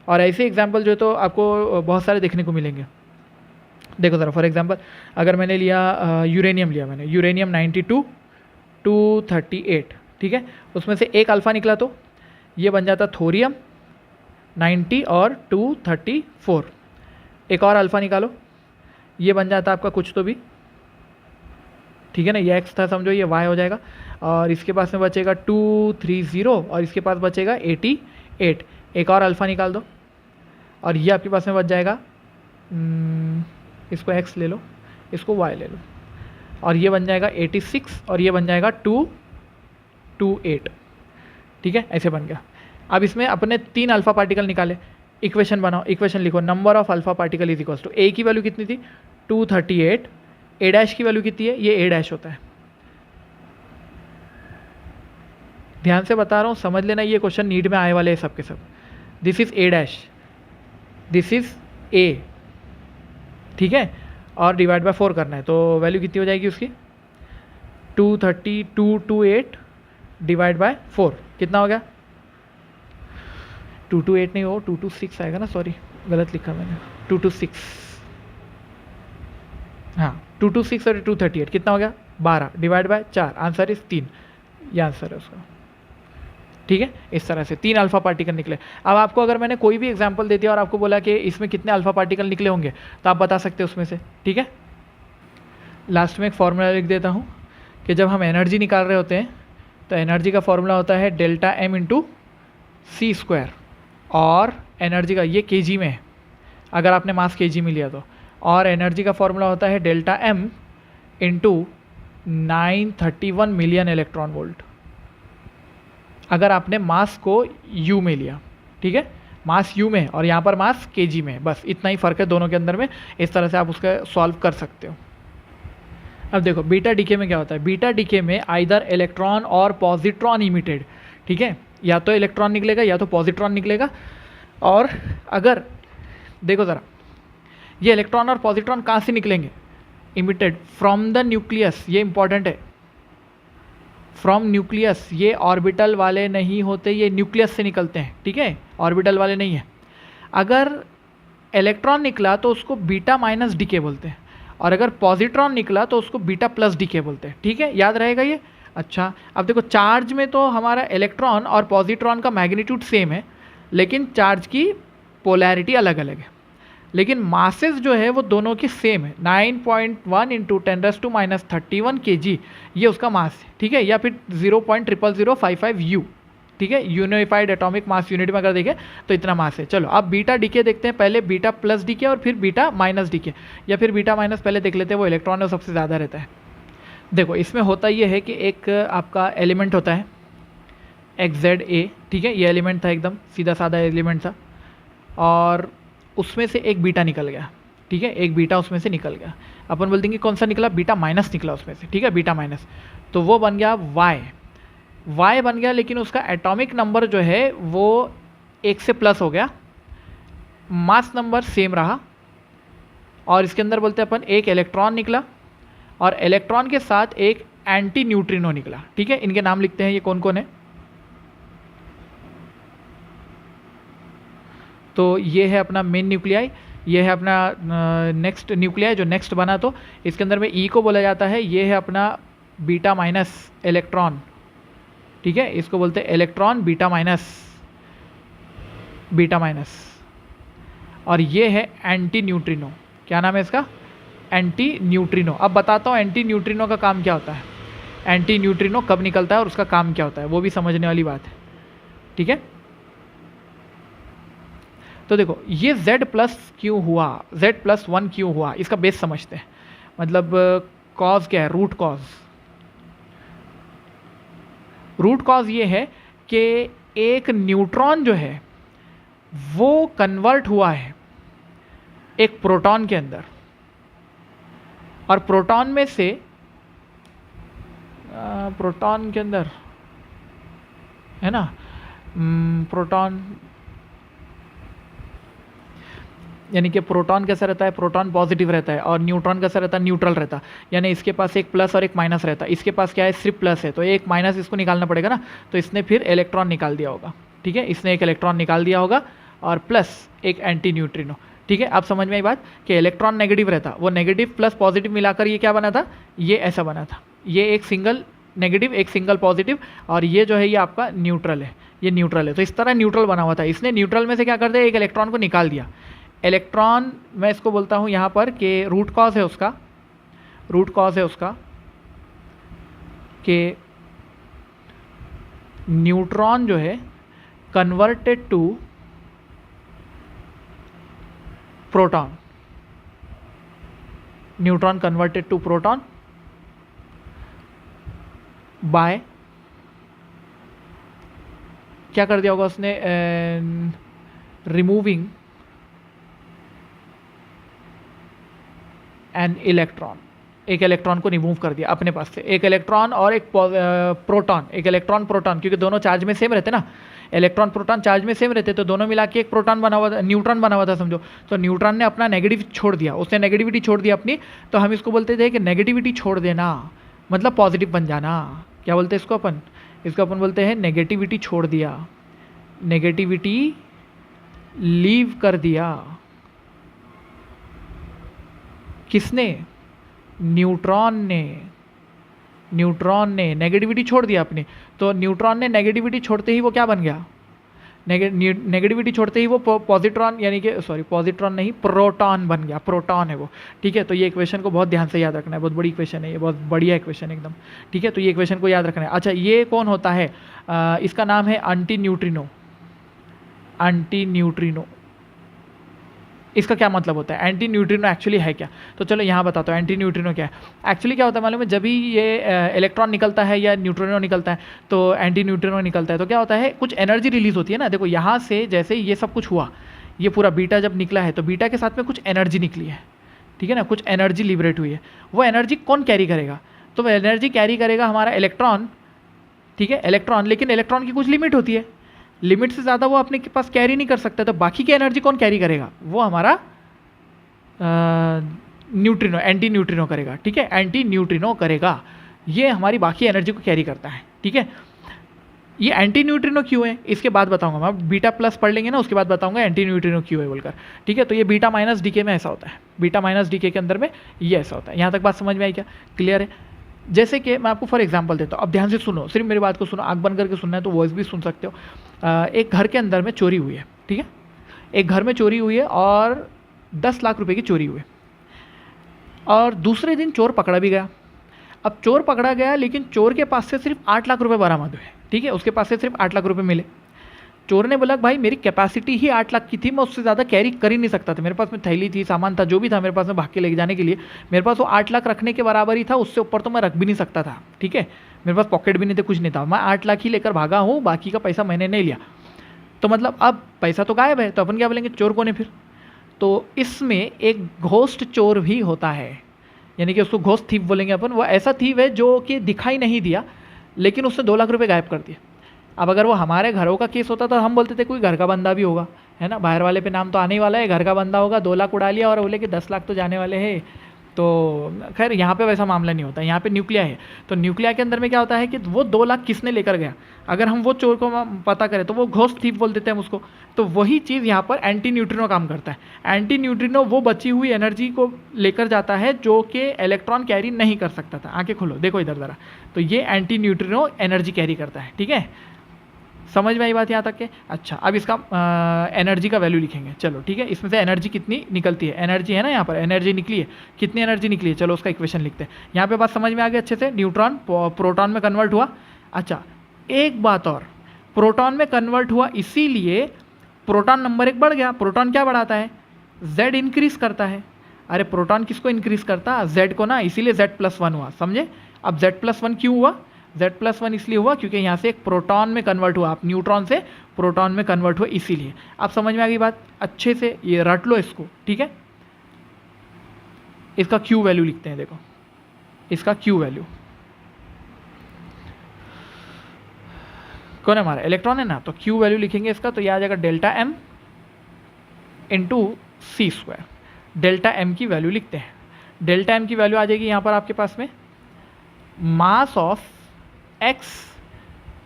और ऐसे एग्जांपल जो तो आपको बहुत सारे देखने को मिलेंगे। देखो ज़रा, फॉर एग्जांपल अगर मैंने लिया यूरेनियम लिया, मैंने यूरेनियम 92 238, ठीक है, उसमें से एक अल्फ़ा निकला तो ये बन जाता थोरियम 90 और 234। एक और अल्फ़ा निकालो, ये बन जाता आपका कुछ तो भी, ठीक है ना, ये x था समझो, ये y हो जाएगा, और इसके पास में बचेगा 230 और इसके पास बचेगा 88। एक और अल्फ़ा निकाल दो और ये आपके पास में बच जाएगा, इसको x ले लो, इसको y ले लो, और ये बन जाएगा 86 और ये बन जाएगा 228, ठीक है, ऐसे बन गया। अब इसमें अपने 3 अल्फ़ा पार्टिकल निकाले, इक्वेशन बनाओ, इक्वेशन लिखो, number of alpha particle is equals to a की वैल्यू कितनी थी 238, a डैश की वैल्यू कितनी है, ये a डैश होता है। ध्यान से बता रहा हूँ, समझ लेना, ये क्वेश्चन नीट में आए वाले हैं सब के सब। This is a dash, this is a, ठीक है, और डिवाइड बाय 4 करना है, तो वैल्यू कितनी हो जाएगी उसकी 23228 डिवाइड बाय 4 कितना हो गया, 228 नहीं हो, 226 आएगा ना, सॉरी गलत लिखा मैंने, 226, हाँ 226 और 238 कितना हो गया 12 डिवाइड बाय 4, आंसर इज 3, ये आंसर है उसका, ठीक है। इस तरह से 3 अल्फ़ा पार्टिकल निकले। अब आपको अगर मैंने कोई भी एग्जांपल दे दिया और आपको बोला कि इसमें कितने अल्फ़ा पार्टिकल निकले होंगे, तो आप बता सकते हो उसमें से, ठीक है। लास्ट में एक फॉर्मूला लिख देता हूँ कि जब हम एनर्जी निकाल रहे होते हैं तो एनर्जी का फॉर्मूला होता है डेल्टा m इंटू सी स्क्वायर, और एनर्जी का ये kg में है अगर आपने मास kg में लिया तो, और एनर्जी का फॉर्मूला होता है delta m into 931 million electron volt अगर आपने मास को u में लिया, ठीक है, मास u में और यहाँ पर मास kg में, बस इतना ही फ़र्क है दोनों के अंदर में। इस तरह से आप उसका सॉल्व कर सकते हो। अब देखो बीटा डीके में क्या होता है, बीटा डीके में आइदर इलेक्ट्रॉन और पॉजिट्रॉन इमिटेड, ठीक है, या तो इलेक्ट्रॉन निकलेगा या तो पॉजिट्रॉन निकलेगा। और अगर देखो ज़रा, ये इलेक्ट्रॉन और पॉजिट्रॉन कहाँ से निकलेंगे, इमिटेड फ्रॉम द न्यूक्लियस, ये इंपॉर्टेंट है, फ्रॉम न्यूक्लियस, ये ऑर्बिटल वाले नहीं होते, ये न्यूक्लियस से निकलते हैं, ठीक है, ऑर्बिटल वाले नहीं है। अगर इलेक्ट्रॉन निकला तो उसको बीटा माइनस डीके बोलते हैं, और अगर पॉजिट्रॉन निकला तो उसको बीटा प्लस डीके बोलते हैं, ठीक है, याद रहेगा ये। अच्छा, अब देखो चार्ज में तो हमारा इलेक्ट्रॉन और पॉजिट्रॉन का मैग्नीट्यूड सेम है, लेकिन चार्ज की पोलैरिटी अलग अलग है, लेकिन मासेस जो है वो दोनों की सेम है। 9.1 इंटू 10⁻31 kg ये उसका मास है, ठीक है, या फिर 0.00055 U, ठीक है, यूनिफाइड एटॉमिक मास यूनिट में अगर देखें तो इतना मास है। चलो अब बीटा डीके देखते हैं, पहले बीटा प्लस डीके और फिर बीटा माइनस डीके, या फिर बीटा माइनस पहले देख लेते हैं, वो इलेक्ट्रॉन में सबसे ज़्यादा रहता है। देखो इसमें होता ये है कि एक आपका एलिमेंट होता है XZA, ठीक है, ये एलिमेंट था, एकदम सीधा साधा एलिमेंट था, और उसमें से एक बीटा निकल गया, ठीक है, एक बीटा उसमें से निकल गया, अपन बोल देंगे कौन सा निकला, बीटा माइनस निकला उसमें से, ठीक है, बीटा माइनस, तो वो बन गया Y बन गया, लेकिन उसका एटॉमिक नंबर जो है वो 1 से प्लस हो गया, मास नंबर सेम रहा, और इसके अंदर बोलते हैं अपन एक इलेक्ट्रॉन निकला और इलेक्ट्रॉन के साथ एक एंटी न्यूट्रिनो निकला, ठीक है। इनके नाम लिखते हैं, ये कौन कौन है, तो ये है अपना मेन न्यूक्लियाई, ये है अपना नेक्स्ट न्यूक्लियाई जो नेक्स्ट बना, तो इसके अंदर में E को बोला जाता है, ये है अपना बीटा माइनस इलेक्ट्रॉन, ठीक है, इसको बोलते हैं इलेक्ट्रॉन बीटा माइनस, और ये है एंटी न्यूट्रिनो, क्या नाम है इसका, एंटी न्यूट्रिनो। अब बताता हूँ एंटी न्यूट्रिनो का काम क्या होता है, एंटी न्यूट्रिनो कब निकलता है और उसका काम क्या होता है, वो भी समझने वाली बात है, ठीक है। तो देखो ये Z+Q हुआ, Z+1 Q हुआ, इसका बेस समझते हैं, मतलब कॉज क्या है, रूट कॉज ये है कि एक न्यूट्रॉन जो है वो कन्वर्ट हुआ है एक प्रोटॉन के अंदर, और प्रोटॉन में से प्रोटॉन के अंदर है ना, प्रोटॉन यानी कि प्रोटॉन कैसा रहता है, प्रोटॉन पॉजिटिव रहता है, और न्यूट्रॉन कैसा रहता है, न्यूट्रल रहता है। यानी इसके पास एक प्लस और एक माइनस रहता है, इसके पास क्या है, सिर्फ प्लस है, तो एक माइनस इसको निकालना पड़ेगा ना, तो इसने फिर इलेक्ट्रॉन निकाल दिया होगा। ठीक है, इसने एक इलेक्ट्रॉन निकाल दिया होगा और प्लस एक एंटी न्यूट्रिनो। ठीक है, आप समझ में आई बात कि इलेक्ट्रॉन नेगेटिव रहता, वो नेगेटिव प्लस पॉजिटिव मिलाकर ये क्या बना था, ये ऐसा बना था, ये एक सिंगल नेगेटिव एक सिंगल पॉजिटिव, और ये जो है ये आपका न्यूट्रल है, ये न्यूट्रल है। तो इस तरह न्यूट्रल बना हुआ था, इसने न्यूट्रल में से क्या कर दिया, एक इलेक्ट्रॉन को निकाल दिया। इलेक्ट्रॉन मैं इसको बोलता हूँ यहाँ पर कि रूट कॉज है उसका, रूट कॉज है उसका कि न्यूट्रॉन जो है converted to proton, neutron converted to proton by क्या कर दिया होगा उसने, रिमूविंग एन इलेक्ट्रॉन, एक इलेक्ट्रॉन को रिमूव कर दिया अपने पास से, एक इलेक्ट्रॉन और एक प्रोटॉन, एक इलेक्ट्रॉन प्रोटॉन, क्योंकि दोनों चार्ज में सेम रहते ना, इलेक्ट्रॉन प्रोटॉन चार्ज में सेम रहते, तो दोनों मिला के एक प्रोटॉन बना हुआ था, न्यूट्रॉन बना हुआ था समझो। तो न्यूट्रॉन ने अपना नेगेटिव छोड़ दिया, उसने नेगेटिविटी छोड़ दी अपनी, तो हम इसको बोलते थे कि नेगेटिविटी छोड़ देना मतलब पॉजिटिव बन जाना। क्या बोलते हैं इसको अपन, इसको अपन बोलते हैं नेगेटिविटी छोड़ दिया, नेगेटिविटी लीव कर दिया। किसने, न्यूट्रॉन ने, न्यूट्रॉन ने नेगेटिविटी छोड़ दिया अपनी, तो न्यूट्रॉन ने नेगेटिविटी छोड़ते ही वो क्या बन गया, नेगेटिविटी छोड़ते ही वो पॉजिट्रॉन, यानी कि सॉरी पॉजिट्रॉन नहीं, प्रोटॉन बन गया, प्रोटॉन है वो। ठीक है, तो ये इक्वेशन को बहुत ध्यान से याद रखना है, बहुत बड़ी इक्वेशन है ये, बहुत बढ़िया इक्वेशन एकदम। ठीक है, तो ये इक्वेशन को याद रखना है। अच्छा, ये कौन होता है, इसका नाम है एंटी न्यूट्रिनो, एंटी न्यूट्रिनो। इसका क्या मतलब होता है, एंटी न्यूट्रिनो एक्चुअली है क्या, तो चलो यहाँ बताता हूँ एंटी न्यूट्रिनो क्या है। एक्चुअली क्या होता है मालूम है, जब भी ये इलेक्ट्रॉन निकलता है या न्यूट्रिनो निकलता है, तो एंटी न्यूट्रिनो निकलता है, तो क्या होता है, कुछ एनर्जी रिलीज होती है ना। देखो यहाँ से जैसे ये सब कुछ हुआ, ये पूरा बीटा जब निकला है, तो बीटा के साथ में कुछ एनर्जी निकली है, ठीक है ना, कुछ एनर्जी लिबरेट हुई है। वो एनर्जी कौन कैरी करेगा, तो वो एनर्जी कैरी करेगा हमारा इलेक्ट्रॉन। ठीक है, इलेक्ट्रॉन, लेकिन इलेक्ट्रॉन की कुछ लिमिट होती है, लिमिट से ज़्यादा वो अपने के पास कैरी नहीं कर सकता, तो बाकी की एनर्जी कौन कैरी करेगा, वो हमारा न्यूट्रिनो, एंटी न्यूट्रिनो करेगा। ठीक है, एंटी न्यूट्रिनो करेगा, ये हमारी बाकी एनर्जी को कैरी करता है। ठीक है, ये एंटी न्यूट्रिनो क्यों है इसके बाद बताऊंगा मैं, बीटा प्लस पढ़ लेंगे ना, उसके बाद बताऊंगा एंटी न्यूट्रिनो क्यों है बोलकर। ठीक है, तो ये बीटा माइनस डीके में ऐसा होता है, बीटा माइनस डीके के अंदर में ये ऐसा होता है। यहाँ तक बात समझ में आई क्या, क्लियर है। जैसे कि मैं आपको फॉर एग्जांपल देता हूँ, अब ध्यान से सुनो, सिर्फ मेरी बात को सुनो, आँख बंद करके सुनना है तो वॉइस भी सुन सकते हो। एक घर के अंदर में चोरी हुई है, ठीक है, एक घर में चोरी हुई है और 10 लाख रुपए की चोरी हुई, और दूसरे दिन चोर पकड़ा भी गया। अब चोर पकड़ा गया, लेकिन चोर के पास से सिर्फ 8 लाख रुपए बरामद हुए। ठीक है, उसके पास से सिर्फ 8 लाख रुपए मिले। चोर ने बोला भाई मेरी कैपेसिटी ही 8 लाख की थी, मैं उससे ज़्यादा कैरी कर ही नहीं सकता था, मेरे पास में थैली थी, सामान था, जो भी था मेरे पास में भाग के लेके जाने के लिए, मेरे पास वो 8 लाख रखने के बराबर ही था, उससे ऊपर तो मैं रख भी नहीं सकता था। ठीक है, मेरे पास पॉकेट भी नहीं थे, कुछ नहीं था, मैं 8 लाख ही लेकर भागा हूँ, बाकी का पैसा मैंने नहीं लिया। तो मतलब अब पैसा तो गायब है, तो अपन क्या बोलेंगे, चोर कौन है फिर। तो इसमें एक घोस्ट चोर भी होता है, यानी कि उसको घोस्ट थीफ बोलेंगे अपन। वो ऐसा थीफ है जो कि दिखाई नहीं दिया, लेकिन उसने 2 लाख रुपए गायब कर दिए। अब अगर वो हमारे घरों का केस होता तो हम बोलते थे कोई घर का बंदा भी होगा, है ना, बाहर वाले पे नाम तो आने ही वाला है, घर का बंदा होगा, 2 लाख उड़ा लिया और बोले कि 10 लाख तो जाने वाले हैं। तो खैर यहाँ पे वैसा मामला नहीं होता, यहाँ पे न्यूक्लिया है। तो न्यूक्लिया के अंदर में क्या होता है कि वो 2 लाख किसने लेकर गया, अगर हम वो चोर को पता करें तो वो घोस्ट थीफ बोल देते हैं हम उसको। तो वही चीज़ यहाँ पर एंटी न्यूट्रिनो काम करता है। एंटी न्यूट्रिनो वो बची हुई एनर्जी को लेकर जाता है जो कि इलेक्ट्रॉन कैरी नहीं कर सकता था। आंखें खोलो, देखो इधर ज़रा, तो ये एंटी न्यूट्रिनो एनर्जी कैरी करता है। ठीक है, समझ में आई बात यहाँ तक के। अच्छा, अब इसका एनर्जी का वैल्यू लिखेंगे। चलो ठीक है, इसमें से एनर्जी कितनी निकलती है, एनर्जी है ना, यहाँ पर एनर्जी निकली है, कितनी एनर्जी निकली है, चलो उसका इक्वेशन लिखते हैं। यहाँ पे बात समझ में आ गई अच्छे से, न्यूट्रॉन प्रोटॉन में कन्वर्ट हुआ। अच्छा, एक बात और, प्रोटॉन में कन्वर्ट हुआ इसीलिए प्रोटॉन नंबर 1 बढ़ गया। प्रोटॉन क्या बढ़ाता है, Z इंक्रीज करता है। अरे प्रोटॉन किसको इंक्रीज करता, Z को ना, इसीलिए Z+1 हुआ, समझे। अब Z+1 क्यों हुआ, Z+1 इसलिए हुआ क्योंकि यहाँ से एक प्रोटॉन में कन्वर्ट हुआ, आप न्यूट्रॉन से प्रोटॉन में कन्वर्ट हुआ इसीलिए। आप समझ में आ गई बात, अच्छे से ये रट लो इसको, ठीक है। इसका Q वैल्यू लिखते हैं, देखो इसका Q वैल्यू कौन है हमारा, इलेक्ट्रॉन है ना, तो Q वैल्यू लिखेंगे इसका, तो ये आ जाएगा delta M into C²। Delta M की वैल्यू लिखते हैं, डेल्टा M की वैल्यू आ जाएगी यहाँ पर आपके पास में मास ऑफ X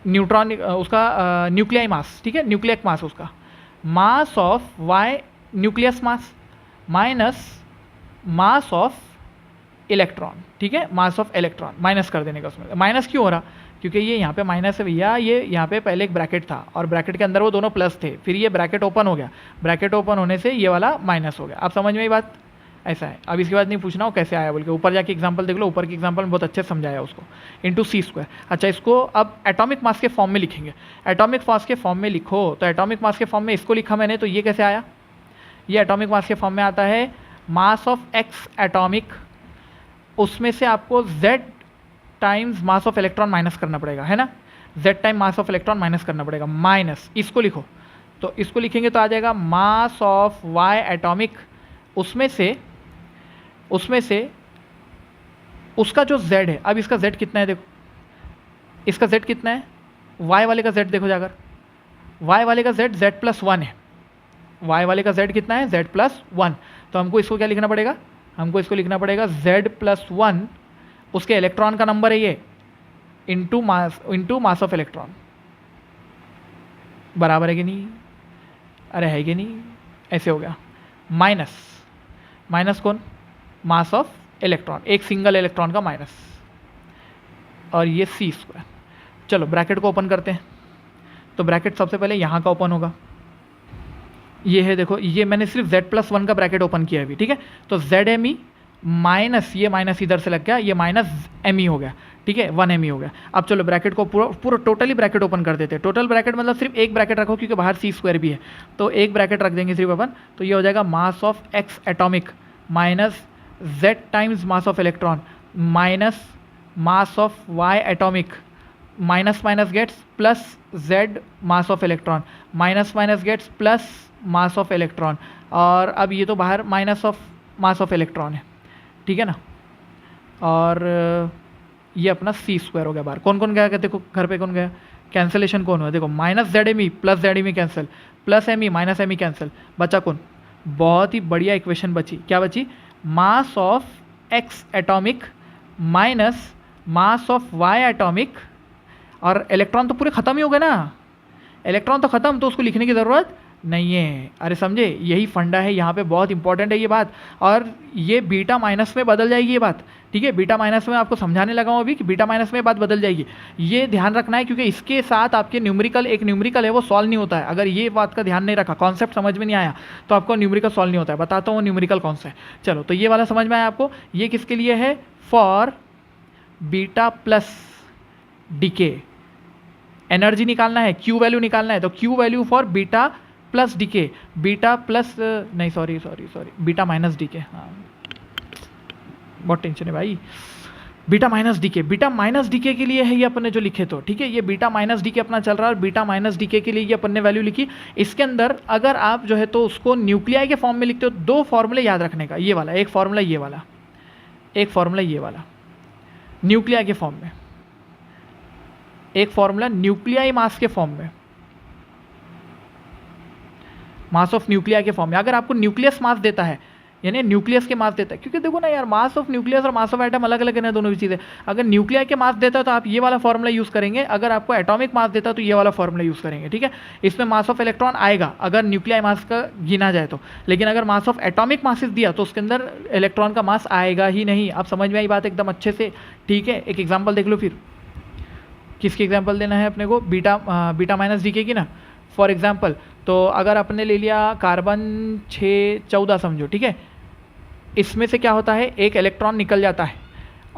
न्यूट्रॉन, उसका न्यूक्लियाई मास, ठीक है, न्यूक्लियक मास उसका, मास of Y nucleus mass minus mass of electron, ठीक है, मास ऑफ इलेक्ट्रॉन माइनस कर देने का। उसमें माइनस क्यों हो रहा, क्योंकि ये यहाँ पे माइनस है भैया, ये यहाँ पे पहले एक ब्रैकेट था और ब्रैकेट के अंदर वो दोनों प्लस थे, फिर ये ब्रैकेट ओपन हो गया, ब्रैकेट ओपन होने से ये वाला माइनस हो गया। आप समझ में ये बात, ऐसा है। अब इसके बाद नहीं पूछना हो कैसे आया बोल के, ऊपर जाके एग्जांपल देख लो, ऊपर की एग्जांपल में बहुत अच्छे से समझाया उसको, इंटू C²। अच्छा, इसको अब एटॉमिक मास के फॉर्म में लिखेंगे, एटॉमिक मास के फॉर्म में लिखो, तो एटॉमिक मास के फॉर्म में इसको लिखा मैंने, तो ये कैसे आया, ये एटॉमिक मास के फॉर्म में आता है मास ऑफ X एटॉमिक, उसमें से आपको Z times mass of electron minus करना पड़ेगा, है ना, Z time mass of electron minus करना पड़ेगा, माइनस इसको लिखो, तो इसको लिखेंगे तो आ जाएगा मास ऑफ Y एटॉमिक, उसमें से उसका जो Z है, अब इसका Z कितना है देखो, इसका Z कितना है, Y वाले का Z देखो जाकर, Y वाले का Z Z+1 है, Y वाले का Z कितना है, Z+1, तो हमको इसको क्या लिखना पड़ेगा, हमको इसको लिखना पड़ेगा Z+1, उसके इलेक्ट्रॉन का नंबर है ये, इंटू मास ऑफ इलेक्ट्रॉन, बराबर है कि नहीं, अरे है कि नहीं, ऐसे हो गया, माइनस कौन, मास ऑफ इलेक्ट्रॉन, एक सिंगल इलेक्ट्रॉन का माइनस, और ये C²। चलो ब्रैकेट को ओपन करते हैं, तो ब्रैकेट सबसे पहले यहाँ का ओपन होगा, ये है देखो, ये मैंने सिर्फ Z+1 का ब्रैकेट ओपन किया अभी, ठीक है, तो ZMe माइनस, ये माइनस इधर से लग गया, ये माइनस Me हो गया, ठीक है, 1Me हो गया। अब चलो ब्रैकेट को पूरा टोटली ब्रैकेट ओपन कर देते हैं, टोटल ब्रैकेट मतलब सिर्फ एक ब्रैकेट रखो क्योंकि बाहर C² भी है, तो एक ब्रैकेट रख देंगे सिर्फ अपन, तो ये हो जाएगा mass of X atomic minus Z times mass of electron minus mass of Y atomic, minus minus gets plus Z mass of electron, minus minus gets plus mass of electron, और अब ये तो बाहर minus of mass of electron है, ठीक है ना, और ये अपना C² हो गया बाहर। कौन कौन गया, देखो घर पे कौन गया, कैंसिलेशन कौन हुआ, देखो minus ZMe plus ZMe cancel, plus Me minus Me cancel, बचा कौन, बहुत ही बढ़िया इक्वेशन बची, क्या बची, मास of X atomic minus mass of Y atomic, और इलेक्ट्रॉन तो पूरे ख़त्म ही हो गए ना, इलेक्ट्रॉन तो ख़त्म, तो उसको लिखने की ज़रूरत नहीं है। अरे समझे, यही फंडा है यहाँ पे, बहुत इंपॉर्टेंट है ये बात, और ये बीटा माइनस में बदल जाएगी ये बात, ठीक है, बीटा माइनस में आपको समझाने लगा हूँ अभी कि बीटा माइनस में बात बदल जाएगी, ये ध्यान रखना है, क्योंकि इसके साथ आपके न्यूमेरिकल, एक न्यूमेरिकल है वो सॉल्व नहीं होता है, अगर ये बात का ध्यान नहीं रखा, कॉन्सेप्ट समझ में नहीं आया, तो आपको न्यूमेरिकल सॉल्व नहीं होता है। बताता हूँ न्यूमेरिकल कौन सा है, चलो तो ये वाला समझ में आया आपको, ये किसके लिए है, for beta plus decay, energy निकालना है, Q वैल्यू निकालना है, तो Q value for beta plus decay, beta plus नहीं सॉरी बीटा माइनस डीके, हाँ बहुत टेंशन है भाई, बीटा माइनस डीके के लिए है ये अपने जो लिखे, तो ठीक है, ये बीटा माइनस डीके अपना चल रहा है, और बीटा माइनस डीके के लिए ये अपन ने वैल्यू लिखी। इसके अंदर अगर आप जो है तो उसको न्यूक्लियाई के फॉर्म में लिखते हो, दो फॉर्मूले याद रखने का, ये वाला एक फॉर्मूला, ये वाला एक फॉर्मूला, ये वाला न्यूक्लियाई के फॉर्म में, एक फॉर्मूला न्यूक्लियाई मास के फॉर्म में, मास ऑफ न्यूक्लियाई के फॉर्म में। अगर आपको न्यूक्लियस मास देता है, यानी न्यूक्लियस के मास देता है, क्योंकि देखो ना यार, मास ऑफ न्यूक्लियस और मास ऑफ एटम अलग अलग है ना, दोनों भी चीज़ें। अगर न्यूक्लियाई के मास देता है तो आप ये वाला फॉर्मूला यूज़ करेंगे, अगर आपको एटॉमिक मास देता है तो ये वाला फॉर्मूला यूज़ करेंगे, ठीक है। इसमें मास ऑफ इलेक्ट्रॉन आएगा अगर न्यूक्लियाई मास का गिना जाए तो, लेकिन अगर मास ऑफ एटॉमिक मासेस दिया तो उसके अंदर इलेक्ट्रॉन का मास आएगा ही नहीं। आप समझ में आई बात एकदम अच्छे से, ठीक है। एक एग्जाम्पल देख लो, फिर किसकी एग्जाम्पल देना है अपने को, बीटा माइनस डीके की ना, फॉर एग्जाम्पल। तो अगर आपने ले लिया कार्बन 614 समझो, ठीक है, इसमें से क्या होता है, एक इलेक्ट्रॉन निकल जाता है,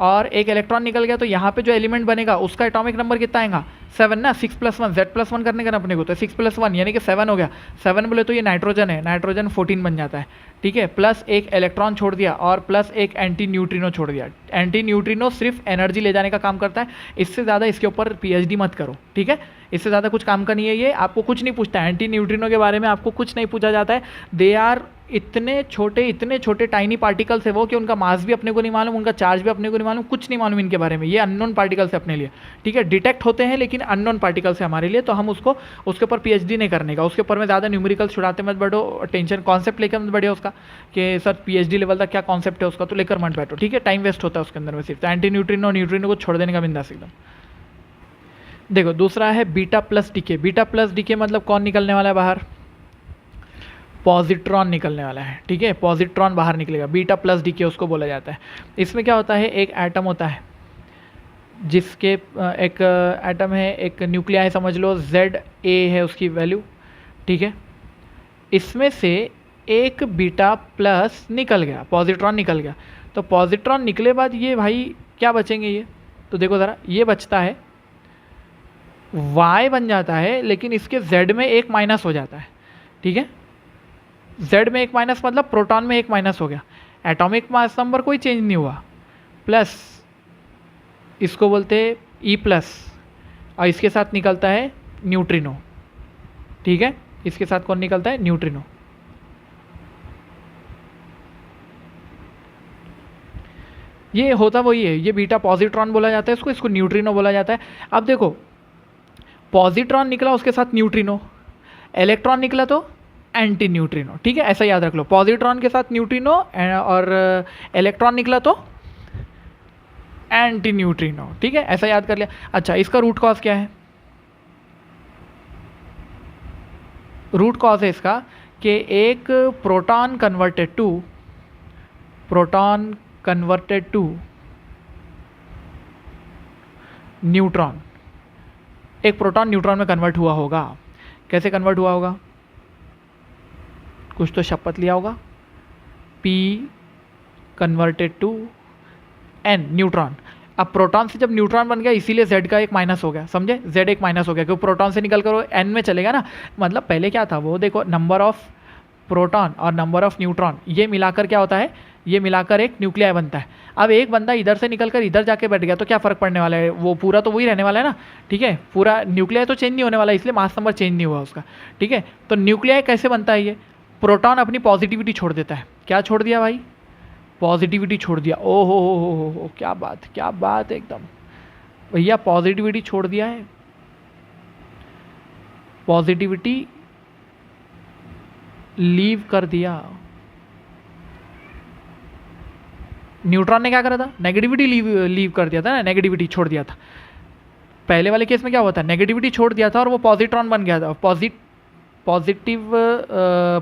और एक इलेक्ट्रॉन निकल गया तो यहाँ पे जो एलिमेंट बनेगा उसका एटॉमिक नंबर कितना आएगा, 7 ना, 6+1 Z+1 करने का ना अपने को, तो 6+1 यानी कि 7 हो गया। 7 बोले तो ये नाइट्रोजन है, नाइट्रोजन 14 बन जाता है, ठीक है। प्लस एक इलेक्ट्रॉन छोड़ दिया और प्लस एक एंटी न्यूट्रिनो छोड़ दिया। एंटी न्यूट्रिनो सिर्फ एनर्जी ले जाने का काम करता है, इससे ज़्यादा इसके ऊपर PhD मत करो, ठीक है। इससे ज़्यादा कुछ काम का नहीं है ये, आपको कुछ नहीं पूछता है एंटी न्यूट्रिनो के बारे में, आपको कुछ नहीं पूछा जाता है। दे आर इतने छोटे टाइनी पार्टिकल्स है वो कि उनका मास भी अपने को नहीं मालूम, उनका चार्ज भी अपने को नहीं मालूम, कुछ नहीं मालूम इनके बारे में। ये अननोन पार्टिकल्स है अपने लिए, ठीक है। डिटेक्ट होते हैं लेकिन अननोन पार्टिकल्स है हमारे लिए, तो हम उसको उसके ऊपर PhD नहीं करने का, उसके ऊपर में ज़्यादा न्यूमेरिकल छुड़ाते मत बैठो, टेंशन कॉन्सेप्ट लेकर मत बैठो उसका कि सर PhD लेवल तक क्या कॉन्सेप्ट है उसका, तो लेकर मत बैठो, ठीक है। टाइम वेस्ट होता है उसके अंदर में सिर्फ। तो एंटी न्यूट्रिनो न्यूट्रिनो को छोड़ देने का बिंदास एकदम। देखो दूसरा है beta plus decay. Beta plus decay मतलब कौन निकलने वाला है बाहर? पॉजिट्रॉन निकलने वाला है, ठीक है। पॉजिट्रॉन बाहर निकलेगा, बीटा प्लस डीके उसको बोला जाता है। इसमें क्या होता है, एक एटम होता है जिसके एक एटम है, एक न्यूक्लियाई समझ लो, ZA है उसकी वैल्यू, ठीक है। इसमें से एक बीटा प्लस निकल गया, पॉजिट्रॉन निकल गया। तो पॉजिट्रॉन निकले बाद ये भाई क्या बचेंगे ये, तो देखो ज़रा, ये बचता है Y बन जाता है, लेकिन इसके Z में एक माइनस हो जाता है, ठीक है। Z में एक माइनस मतलब प्रोटॉन में एक माइनस हो गया, एटॉमिक मास नंबर कोई चेंज नहीं हुआ, प्लस इसको बोलते हैं E+, और इसके साथ निकलता है न्यूट्रिनो, ठीक है। इसके साथ कौन निकलता है? न्यूट्रिनो। ये होता वही है, ये बीटा पॉजिट्रॉन बोला जाता है इसको, इसको न्यूट्रिनो बोला जाता है। अब देखो पॉजिट्रॉन निकला, उसके साथ न्यूट्रिनो, इलेक्ट्रॉन निकला तो एंटी न्यूट्रिनो, ठीक है। ऐसा याद रख लो, पॉजिट्रॉन के साथ न्यूट्रिनो और इलेक्ट्रॉन निकला तो एंटी न्यूट्रिनो, ठीक है। ऐसा याद कर लिया। अच्छा, इसका रूट कॉज क्या है? रूट कॉज है इसका कि एक प्रोटॉन कन्वर्टेड टू न्यूट्रॉन, एक प्रोटॉन न्यूट्रॉन में कन्वर्ट हुआ होगा। कैसे कन्वर्ट हुआ होगा? कुछ तो शपथ लिया होगा, P converted to N, neutron. अब प्रोटॉन से जब न्यूट्रॉन बन गया, इसीलिए Z का एक माइनस हो गया, समझे? Z एक माइनस हो गया क्योंकि प्रोटॉन से निकल कर वो N में चलेगा ना। मतलब पहले क्या था वो, देखो नंबर ऑफ प्रोटॉन और नंबर ऑफ न्यूट्रॉन, ये मिलाकर क्या होता है, ये मिलाकर एक न्यूक्लियाई बनता है। अब एक बंदा इधर से निकलकर इधर जाके बैठ गया तो क्या फ़र्क पड़ने वाला है? वो पूरा तो वही रहने वाला है ना, ठीक है। पूरा न्यूक्लियाई तो चेंज नहीं होने वाला, इसलिए मास नंबर चेंज नहीं हुआ उसका, ठीक है। तो न्यूक्लियाई कैसे बनता है? ये प्रोटॉन अपनी पॉजिटिविटी छोड़ देता है। क्या छोड़ दिया भाई? पॉजिटिविटी छोड़ दिया। ओ हो, क्या बात एकदम भैया, पॉजिटिविटी छोड़ दिया है। पॉजिटिविटी लीव कर दिया। न्यूट्रॉन ने क्या करा था? नेगेटिविटी लीव कर दिया था ना, नेगेटिविटी छोड़ दिया था। पहले वाले केस में क्या हुआ था? नेगेटिविटी छोड़ दिया था और वो पॉजिट्रॉन बन गया था, पॉजिटिव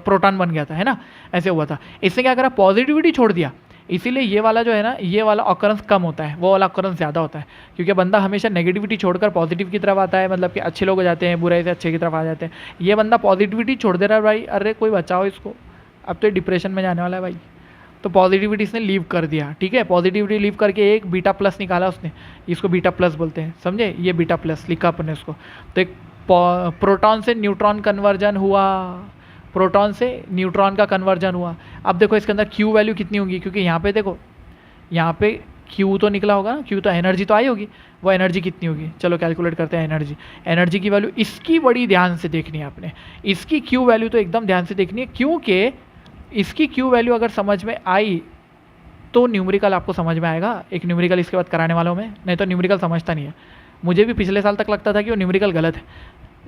प्रोटॉन बन गया था, है ना। ऐसे हुआ था। इसने क्या करा? पॉजिटिविटी छोड़ दिया, इसीलिए ये वाला जो है ना, ये वाला ऑकरेंस कम होता है, वो वाला ऑकरेंस ज़्यादा होता है, क्योंकि बंदा हमेशा नेगेटिविटी छोड़कर पॉजिटिव की तरफ आता है, मतलब कि अच्छे लोग हो जाते हैं, बुराई से अच्छे की तरफ आ जाते हैं। ये बंदा पॉजिटिविटी छोड़ दे रहा है भाई, अरे कोई बचाओ इसको, अब तो डिप्रेशन में जाने वाला है भाई। तो पॉजिटिविटी इसने लीव कर दिया, ठीक है। पॉजिटिविटी लीव करके एक बीटा प्लस निकाला उसने, इसको बीटा प्लस बोलते हैं, समझे? ये बीटा प्लस लिखा अपने उसको। तो एक प्रोटॉन से न्यूट्रॉन कन्वर्जन हुआ, प्रोटॉन से न्यूट्रॉन का कन्वर्जन हुआ। अब देखो इसके अंदर Q वैल्यू कितनी होगी, क्योंकि यहाँ पे देखो, यहाँ पे Q तो निकला होगा ना, Q तो एनर्जी तो आई होगी, वो एनर्जी कितनी होगी? चलो कैलकुलेट करते हैं एनर्जी की वैल्यू। इसकी बड़ी ध्यान से देखनी है आपने, इसकी Q वैल्यू तो एकदम ध्यान से देखनी है, क्योंकि इसकी Q वैल्यू अगर समझ में आई तो न्यूमेरिकल आपको समझ में आएगा। एक न्यूमेरिकल इसके बाद कराने वालों में, नहीं तो न्यूमेरिकल समझता नहीं है। मुझे भी पिछले साल तक लगता था कि वो न्यूमेरिकल गलत है,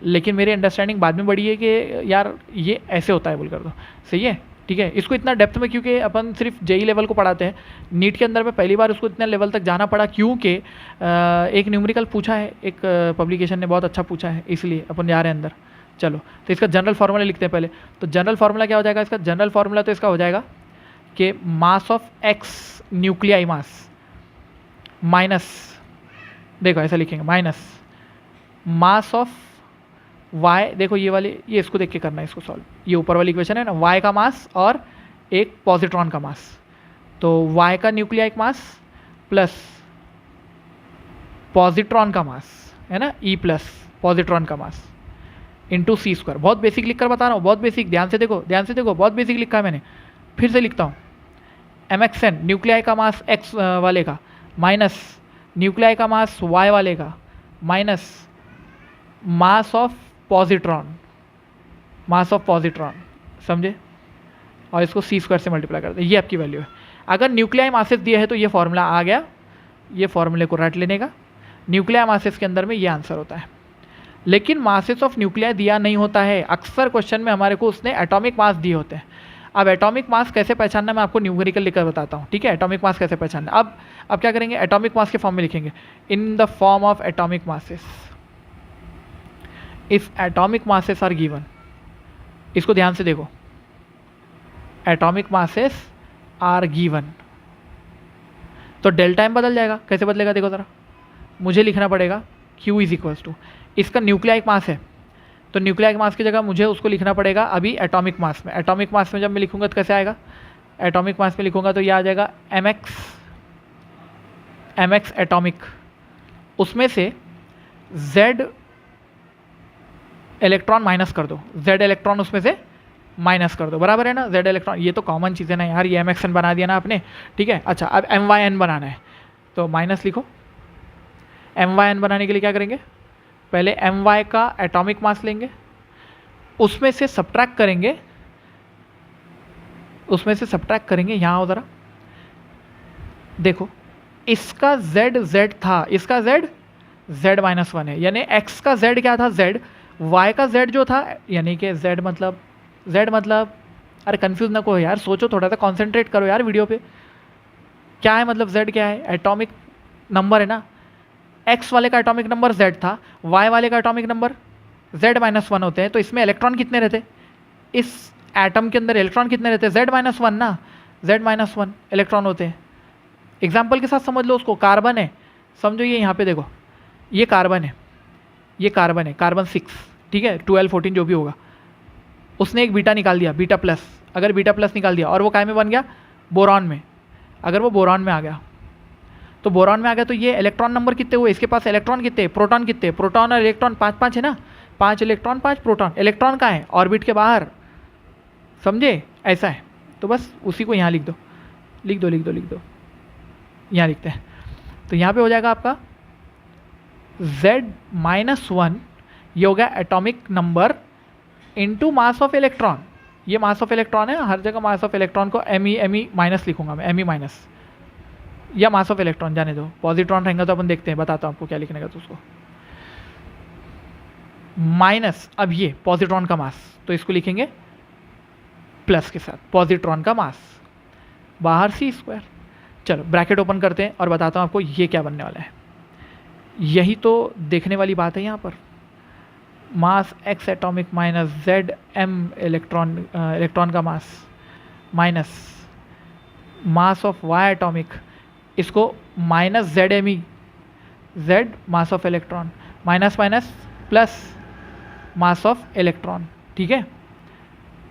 लेकिन मेरी अंडरस्टैंडिंग बाद में बढ़ी है कि यार ये ऐसे होता है, बोल कर दो सही है, ठीक है। इसको इतना डेप्थ में क्योंकि अपन सिर्फ JEE लेवल को पढ़ाते हैं, नीट के अंदर में पहली बार उसको इतना लेवल तक जाना पड़ा, क्योंकि एक न्यूमेरिकल पूछा है, एक पब्लिकेशन ने बहुत अच्छा पूछा है, इसलिए अपन जा रहे हैं अंदर। चलो, तो इसका जनरल फार्मूला लिखते हैं पहले। तो जनरल फार्मूला क्या हो जाएगा इसका? जनरल फार्मूला तो इसका हो जाएगा कि mass of X nuclei mass minus, देखो ऐसा लिखेंगे, माइनस मास ऑफ Y, देखो ये वाली, ये इसको देख के करना है इसको सॉल्व। ये ऊपर वाली इक्वेशन है ना, Y का मास और एक पॉजिट्रॉन का मास, तो Y का न्यूक्लियाइक मास प्लस पॉजिट्रॉन का मास, है ना, ई प्लस पॉजिट्रॉन का मास इंटू सी स्क्वायर। बहुत बेसिक लिख कर बता रहा हूँ, बहुत बेसिक, ध्यान से देखो ध्यान से देखो, बहुत बेसिक लिखा है मैंने, फिर से लिखता हूँ। एम एक्स एन न्यूक्लियाई का मास एक्स वाले का माइनस न्यूक्लियाई का मास वाई वाले का minus mass of positron, mass of positron, समझे, और इसको सी स्क्वायर से मल्टीप्लाई कर दे, ये आपकी वैल्यू है। अगर न्यूक्लियाई मासेस दिए है तो ये फॉर्मूला आ गया, ये फॉर्मूले को रट लेने का। न्यूक्लियाई मासेस के अंदर में ये आंसर होता है। लेकिन मासेस ऑफ न्यूक्लियाई दिया नहीं होता है, अक्सर क्वेश्चन में हमारे को उसने एटॉमिक मास दिए होते हैं। अब एटॉमिक मास कैसे पहचानना मैं आपको न्यूमेरिकल लिखकर बताता हूँ, ठीक है। एटॉमिक मास कैसे पहचानना, अब क्या करेंगे, एटॉमिक मास के फॉर्म में लिखेंगे, in the form of atomic masses, if atomic masses are given. इसको ध्यान से देखो, एटॉमिक मासेस आर गिवन, तो डेल्टा एम बदल जाएगा। कैसे बदलेगा देखो ज़रा, मुझे लिखना पड़ेगा Q इज इक्वल्स टू, इसका न्यूक्लियाइक मास है तो न्यूक्लियाइक मास की जगह मुझे उसको लिखना पड़ेगा अभी एटॉमिक मास में। एटॉमिक मास में जब मैं लिखूंगा तो कैसे आएगा, एटॉमिक मास में लिखूंगा तो ये आ जाएगा एम एक्स एटॉमिक, उसमें से Z इलेक्ट्रॉन माइनस कर दो, Z इलेक्ट्रॉन उसमें से माइनस कर दो, बराबर है ना। Z इलेक्ट्रॉन, ये तो कॉमन चीज़ है ना यार, ये MXN बना दिया ना आपने, ठीक है। अच्छा अब MYN बनाना है तो माइनस लिखो। MYN बनाने के लिए क्या करेंगे, पहले My का एटॉमिक मास लेंगे, उसमें से सब्ट्रैक्ट करेंगे, उसमें से सब्ट्रैक्ट करेंगे, यहाँ हो ज़रा देखो, इसका Z था, इसका Z -1 है, यानी X का Z क्या था Z, Y का Z जो था, यानी कि Z मतलब अरे कंफ्यूज ना को यार, सोचो थोड़ा सा, कॉन्सेंट्रेट करो यार वीडियो पे, क्या है मतलब Z क्या है, एटॉमिक नंबर है ना। X वाले का एटॉमिक नंबर Z था, Y वाले का एटॉमिक नंबर Z -1 होते हैं, तो इसमें इलेक्ट्रॉन कितने रहते, इस एटम के अंदर इलेक्ट्रॉन कितने रहते हैं, Z -1 ना, Z -1 इलेक्ट्रॉन होते हैं। एग्जाम्पल के साथ समझ लो उसको, कार्बन है, समझो ये यहाँ पे देखो, ये कार्बन है, ये कार्बन है, कार्बन 6, ठीक है, 12 14 जो भी होगा, उसने एक बीटा निकाल दिया, बीटा प्लस, अगर बीटा प्लस निकाल दिया और वो काय में बन गया, बोरॉन में, अगर वो बोरॉन में आ गया तो बोरॉन में आ गया तो ये इलेक्ट्रॉन नंबर कितने हुए, इसके पास इलेक्ट्रॉन कितने, प्रोटॉन कितने, प्रोटॉन और इलेक्ट्रॉन 5 है ना, 5 इलेक्ट्रॉन 5 प्रोटॉन, इलेक्ट्रॉन कहाँ है, ऑर्बिट के बाहर, समझे, ऐसा है। तो बस उसी को यहाँ लिख दो, यहाँ लिखते हैं, तो यहाँ पे हो जाएगा आपका Z -1, ये हो गया atomic number into mass of electron, ये मास ऑफ इलेक्ट्रॉन है, हर जगह मास ऑफ इलेक्ट्रॉन को एम माइनस लिखूंगा मैं, एम माइनस, या मास ऑफ इलेक्ट्रॉन जाने दो, पॉजिट्रॉन रहेगा तो अपन देखते हैं, बताता हूँ आपको क्या लिखने का, तो उसको माइनस, अब ये पॉजिट्रॉन का मास, तो इसको लिखेंगे प्लस के साथ, पॉजिट्रॉन का मास, बाहर C²। चलो ब्रैकेट ओपन करते हैं और बताता हूँ आपको ये क्या बनने वाला है। यही तो देखने वाली बात है यहाँ पर, mass X atomic minus Z M electron का mass minus mass of Y atomic, इसको minus ZME, Z mass of electron, minus minus plus mass of electron, ठीक है,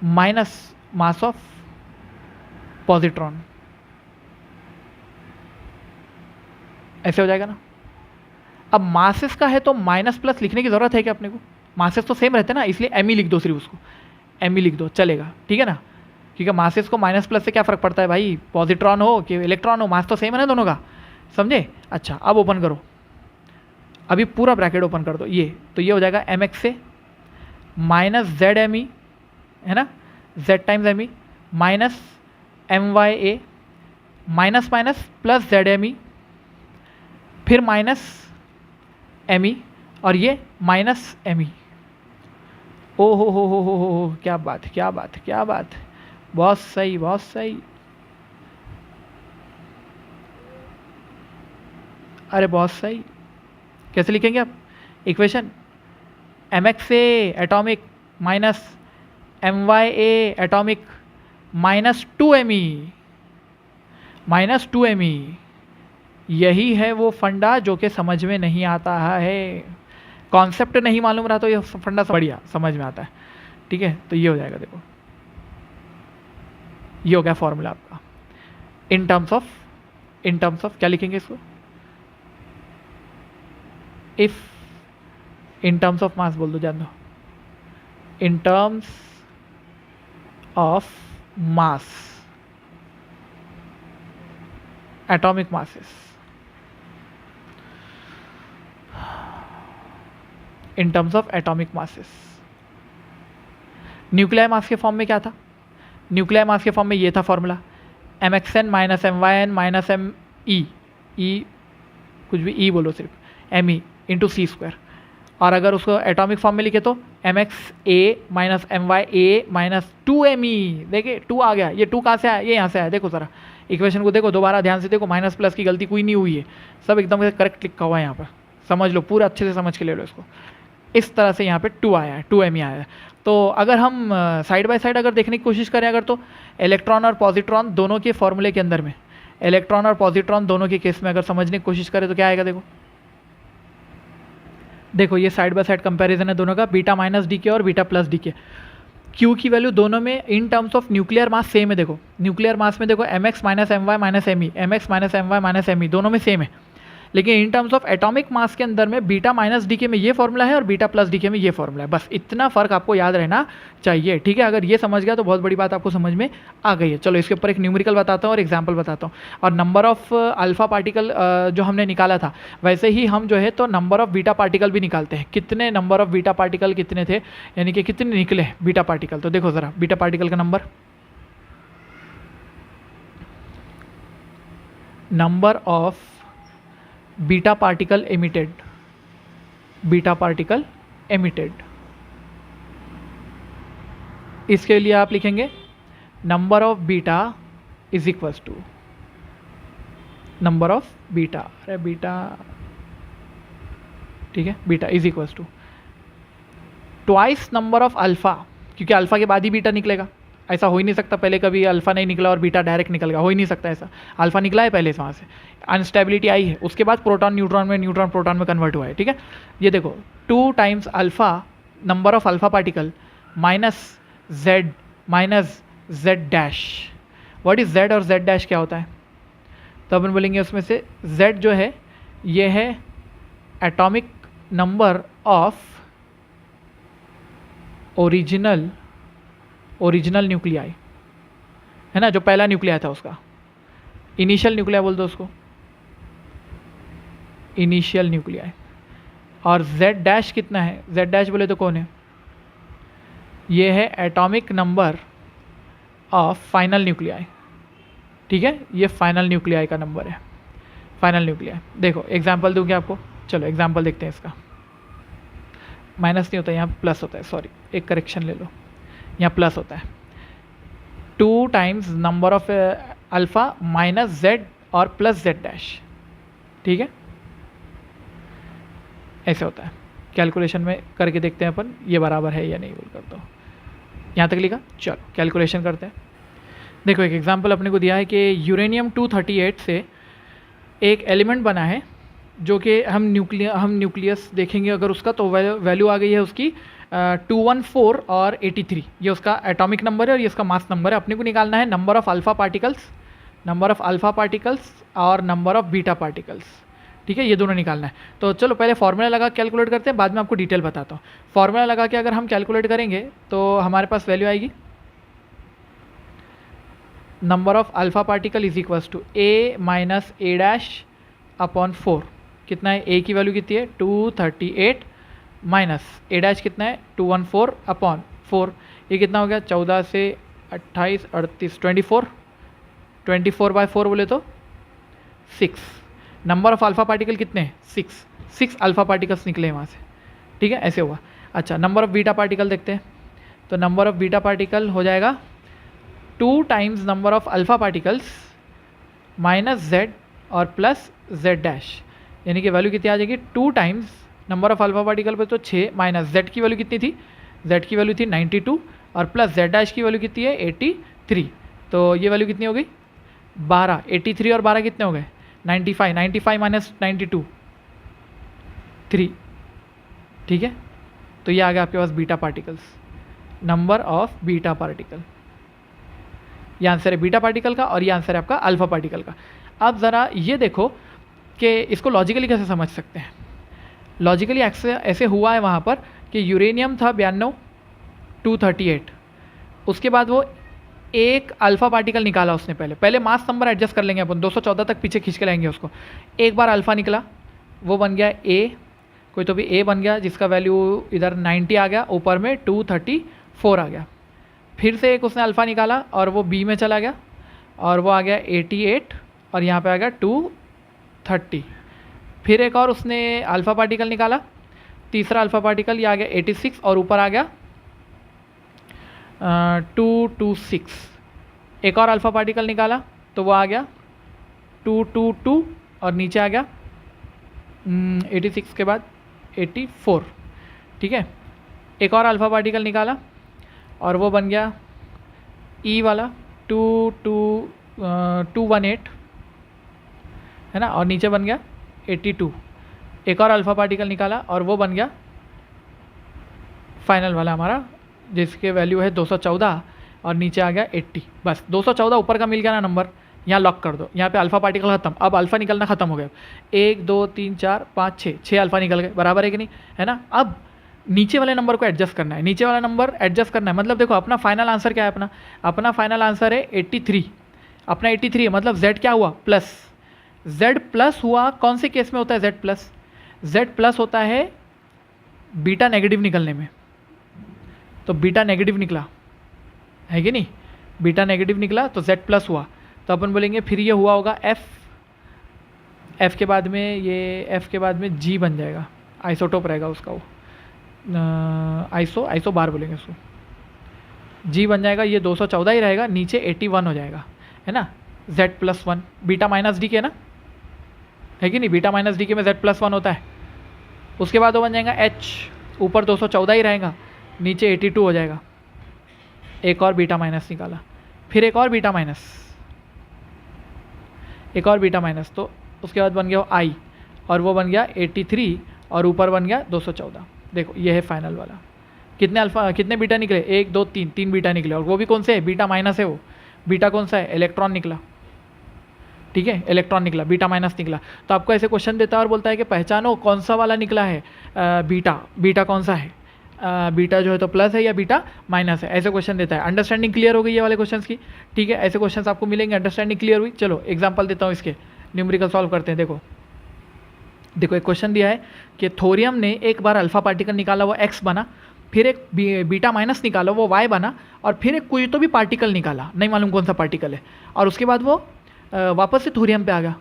माइनस मास ऑफ पॉजिट्रॉन, ऐसे हो जाएगा ना। अब मासेस का है तो माइनस प्लस लिखने की ज़रूरत है क्या अपने को, मासेस तो सेम रहते हैं ना, इसलिए एम ही लिख दो, सिर्फ उसको एम ही लिख दो, चलेगा, ठीक है ना, क्योंकि मासेस को माइनस प्लस से क्या फ़र्क पड़ता है भाई, पॉजिट्रॉन हो कि इलेक्ट्रॉन हो, मास तो सेम है ना दोनों का, समझे। अच्छा अब ओपन करो, अभी पूरा ब्रैकेट ओपन कर दो, ये तो ये हो जाएगा MX से माइनस ZME, है ना, Z times ME minus MYA minus minus plus ZME, फिर माइनस ME और ये माइनस ME। ओ हो, क्या बात है, क्या बात है, क्या बात है, बहुत सही, बहुत सही, अरे बहुत सही। कैसे लिखेंगे आप equation, MX atomic minus MYA atomic minus 2ME, यही है वो फंडा जो कि समझ में नहीं आता है, कॉन्सेप्ट नहीं मालूम रहा तो ये फंडा बढ़िया समझ में आता है, ठीक है। तो ये हो जाएगा, देखो ये हो गया फॉर्मूला आपका, इन टर्म्स ऑफ क्या लिखेंगे इसको, if in terms of mass बोल दो, जान दो, in terms of mass, atomic masses, in terms of atomic masses. Nuclear mass के फॉर्म में क्या था? न्यूक्लियर मास के फॉर्म में ये था formula, mxn minus my minus me, कुछ भी ई बोलो, सिर्फ me इंटू सी स्क्वायर। और अगर उसको एटॉमिक फॉर्म में लिखे तो mxa minus my minus 2me। देखिए 2 आ गया, ये 2 कहाँ से आया? ये यहाँ से आया। देखो ज़रा इक्वेशन को देखो, दोबारा ध्यान से देखो, माइनस प्लस की गलती कोई नहीं हुई है, सब एकदम करेक्ट लिखा हुआ है यहाँ पर। समझ लो, पूरा अच्छे से समझ के ले लो इसको। इस तरह से यहाँ पे 2 आया है, 2me आया है। तो अगर हम साइड बाय साइड अगर देखने की कोशिश करें अगर, तो इलेक्ट्रॉन और पॉजिट्रॉन दोनों के फॉर्मूले के अंदर में, इलेक्ट्रॉन और पॉजिट्रॉन दोनों के केस में अगर समझने की कोशिश करें तो क्या आएगा? देखो ये साइड बाय साइड कंपैरिजन है दोनों का, बीटा माइनस डी के और बीटा प्लस डी के। क्यू की वैल्यू दोनों में in terms of nuclear mass same है। देखो न्यूक्लियर मास में देखो mx minus my minus me, mx minus my minus me दोनों में सेम है। लेकिन in terms of atomic mass के अंदर में बीटा माइनस डी के में ये फॉर्मूला है और बीटा प्लस डी के में ये फॉर्मूला है। बस इतना फ़र्क आपको याद रहना चाहिए, ठीक है? अगर ये समझ गया तो बहुत बड़ी बात आपको समझ में आ गई है। चलो इसके ऊपर एक न्यूमेरिकल बताता हूँ और एग्जाम्पल बताता हूँ। और नंबर ऑफ अल्फा पार्टिकल जो हमने निकाला था, वैसे ही हम जो है तो नंबर ऑफ बीटा पार्टिकल भी निकालते हैं। कितने नंबर ऑफ बीटा पार्टिकल कितने थे, यानी कि कितने निकले बीटा पार्टिकल। तो देखो ज़रा बीटा पार्टिकल का number of beta particle emitted, beta particle emitted, इसके लिए आप लिखेंगे number of beta is equals to number of beta, अरे बीटा, ठीक है, beta is equals to twice number of alpha, क्योंकि अल्फा के बाद ही बीटा निकलेगा। ऐसा हो ही नहीं सकता पहले कभी अल्फा नहीं निकला और बीटा डायरेक्ट निकल गया, हो ही नहीं सकता ऐसा। अल्फा निकला है पहले से, वहाँ से अनस्टेबिलिटी आई है, उसके बाद प्रोटॉन न्यूट्रॉन में, न्यूट्रॉन प्रोटॉन में कन्वर्ट हुआ है, ठीक है? ये देखो 2 times alpha, number of alpha particle minus Z dash. What is Z और जेड डैश क्या होता है? तो अपन बोलेंगे उसमें से जेड जो है ये है atomic number of original nuclei, है ना, जो पहला न्यूक्लिया था उसका, इनिशियल न्यूक्लिया बोल दो उसको, इनिशियल न्यूक्लिया। और z डैश कितना है? z डैश बोले तो कौन है? ये है atomic number of final nuclei, ठीक है? ये फाइनल न्यूक्लियाई का नंबर है, फाइनल न्यूक्लियाई। देखो एग्जांपल दूंगी आपको, चलो एग्जांपल देखते हैं इसका। माइनस नहीं होता, यहाँ प्लस होता है, सॉरी एक करेक्शन ले लो, यहाँ प्लस होता है। 2 times number of alpha minus z और प्लस z डैश, ठीक है? ऐसे होता है। कैलकुलेशन में करके देखते हैं अपन ये बराबर है या नहीं बोल कर। तो यहाँ तक लिखा, चलो कैलकुलेशन करते हैं। देखो एक एग्जांपल अपने को दिया है कि यूरेनियम 238 से एक एलिमेंट बना है, जो कि हम न्यूक्लियस देखेंगे अगर उसका, तो वैल्यू आ गई है उसकी 214 और 83। ये उसका एटॉमिक नंबर है और ये इसका मास नंबर है। अपने को निकालना है नंबर ऑफ अल्फ़ा पार्टिकल्स और नंबर ऑफ बीटा पार्टिकल्स, ठीक है? ये दोनों निकालना है। तो चलो पहले फॉर्मूला लगा कैलकुलेट करते हैं, बाद में आपको डिटेल बताता हूँ। फॉर्मूला लगा के अगर हम कैलकुलेट करेंगे तो हमारे पास वैल्यू आएगी number of alpha particle is equals to a minus a dash upon 4। कितना है? a की वैल्यू कितनी है? 238 माइनस a डैश कितना है? 214 अपॉन 4। ये कितना हो गया? 14 से 28 38 24 बाय 4 बोले तो 6। नंबर ऑफ अल्फ़ा पार्टिकल कितने हैं? 6 अल्फ़ा पार्टिकल्स निकले हैं वहाँ से, ठीक है? ऐसे हुआ। अच्छा नंबर ऑफ बीटा पार्टिकल देखते हैं। तो नंबर ऑफ बीटा पार्टिकल हो जाएगा 2 times number of alpha particles minus z और प्लस z डैश, यानी कि वैल्यू कितनी आ जाएगी? 2 times number of alpha particle पे तो 6 माइनस z की वैल्यू कितनी थी? z की वैल्यू थी 92 और प्लस z डैश की वैल्यू कितनी है? 83। तो ये वैल्यू कितनी हो गई? 12। 83 और 12 कितने हो गए? 95 माइनस 92 3, ठीक है? तो ये आ गया आपके पास beta particles, number of beta particle. ये आंसर है बीटा पार्टिकल का और ये आंसर है आपका अल्फ़ा पार्टिकल का। अब ज़रा ये देखो कि इसको लॉजिकली कैसे समझ सकते हैं। लॉजिकली ऐसे हुआ है वहाँ पर कि यूरेनियम था 92 238, उसके बाद वो एक अल्फ़ा पार्टिकल निकाला उसने, पहले मास नंबर एडजस्ट कर लेंगे अपन, 214 तक पीछे खींच के लाएंगे उसको। एक बार अल्फ़ा निकला, वो बन गया ए, कोई तो भी ए बन गया जिसका वैल्यू इधर 90 आ गया, ऊपर में 234 आ गया। फिर से एक उसने अल्फ़ा निकाला और वो बी में चला गया और वो आ गया 88 और यहाँ पे आ गया 230। फिर एक और उसने अल्फ़ा पार्टिकल निकाला, तीसरा अल्फ़ा पार्टिकल, ये आ गया 86 और ऊपर आ गया 226। एक और अल्फ़ा पार्टिकल निकाला तो वो आ गया 222 और नीचे आ गया 86 के बाद 84। ठीक है, एक और अल्फ़ा पार्टिकल निकाला और वो बन गया ई वाला 218 है ना, और नीचे बन गया 82। एक और अल्फ़ा पार्टिकल निकाला और वो बन गया फाइनल वाला हमारा, जिसके वैल्यू है 214 और नीचे आ गया 80। बस 214 ऊपर का मिल गया ना नंबर, यहाँ लॉक कर दो। यहाँ पे अल्फ़ा पार्टिकल खत्म, अब अल्फ़ा निकलना खत्म हो गया। 1 2 3 4 5 6 अल्फ़ा निकल गए, बराबर है कि नहीं, है ना। अब नीचे वाले नंबर को एडजस्ट करना है, नीचे वाला नंबर एडजस्ट करना है। मतलब देखो अपना फाइनल आंसर क्या है, अपना फाइनल आंसर है 83। अपना 83 है, मतलब z क्या हुआ, प्लस। z प्लस हुआ, कौन से केस में होता है z प्लस? z प्लस होता है बीटा नेगेटिव निकलने में। तो बीटा नेगेटिव निकला है कि नहीं, बीटा नेगेटिव निकला तो z प्लस हुआ, तो अपन बोलेंगे फिर ये हुआ होगा f के बाद में, ये f के बाद में g बन जाएगा, आइसोटोप रहेगा उसका, वो आइसो बार बोलेंगे उसको, g बन जाएगा, ये 214 ही रहेगा, नीचे 81 हो जाएगा, है ना। z plus 1 beta minus D के ना, है कि नहीं, बीटा माइनस डी के में z प्लस 1 होता है। उसके बाद वो बन जाएगा h, ऊपर 214 ही रहेगा, नीचे 82 हो जाएगा। एक और बीटा माइनस निकाला, फिर एक और बीटा माइनस, तो उसके बाद बन गया i और वो बन गया 83 और ऊपर बन गया 214। देखो ये है फाइनल वाला। कितने बीटा निकले, 1 2 3 बीटा निकले, और वो भी कौन से है, बीटा माइनस है। वो बीटा कौन सा है, इलेक्ट्रॉन निकला। ठीक है, इलेक्ट्रॉन निकला, बीटा माइनस निकला। तो आपको ऐसे क्वेश्चन देता है और बोलता है कि पहचानो कौन सा वाला निकला है, बीटा कौन सा है, बीटा जो है तो प्लस है या बीटा माइनस है, ऐसे क्वेश्चन देता है। अंडरस्टैंडिंग क्लियर हो गई ये वाले क्वेश्चंस की? ठीक है, ऐसे क्वेश्चंस आपको मिलेंगे, अंडरस्टैंडिंग क्लियर हुई। चलो एग्जांपल देता हूँ इसके, न्यूमेरिकल सॉल्व करते हैं। देखो एक क्वेश्चन दिया है कि थोरियम ने एक बार अल्फा पार्टिकल निकाला, वो x बना, फिर एक बीटा माइनस निकाला, वो y बना, और फिर एक कोई तो भी पार्टिकल निकाला, नहीं मालूम कौन सा पार्टिकल है, और उसके बाद वो वापस से थोरियम पे आ गया,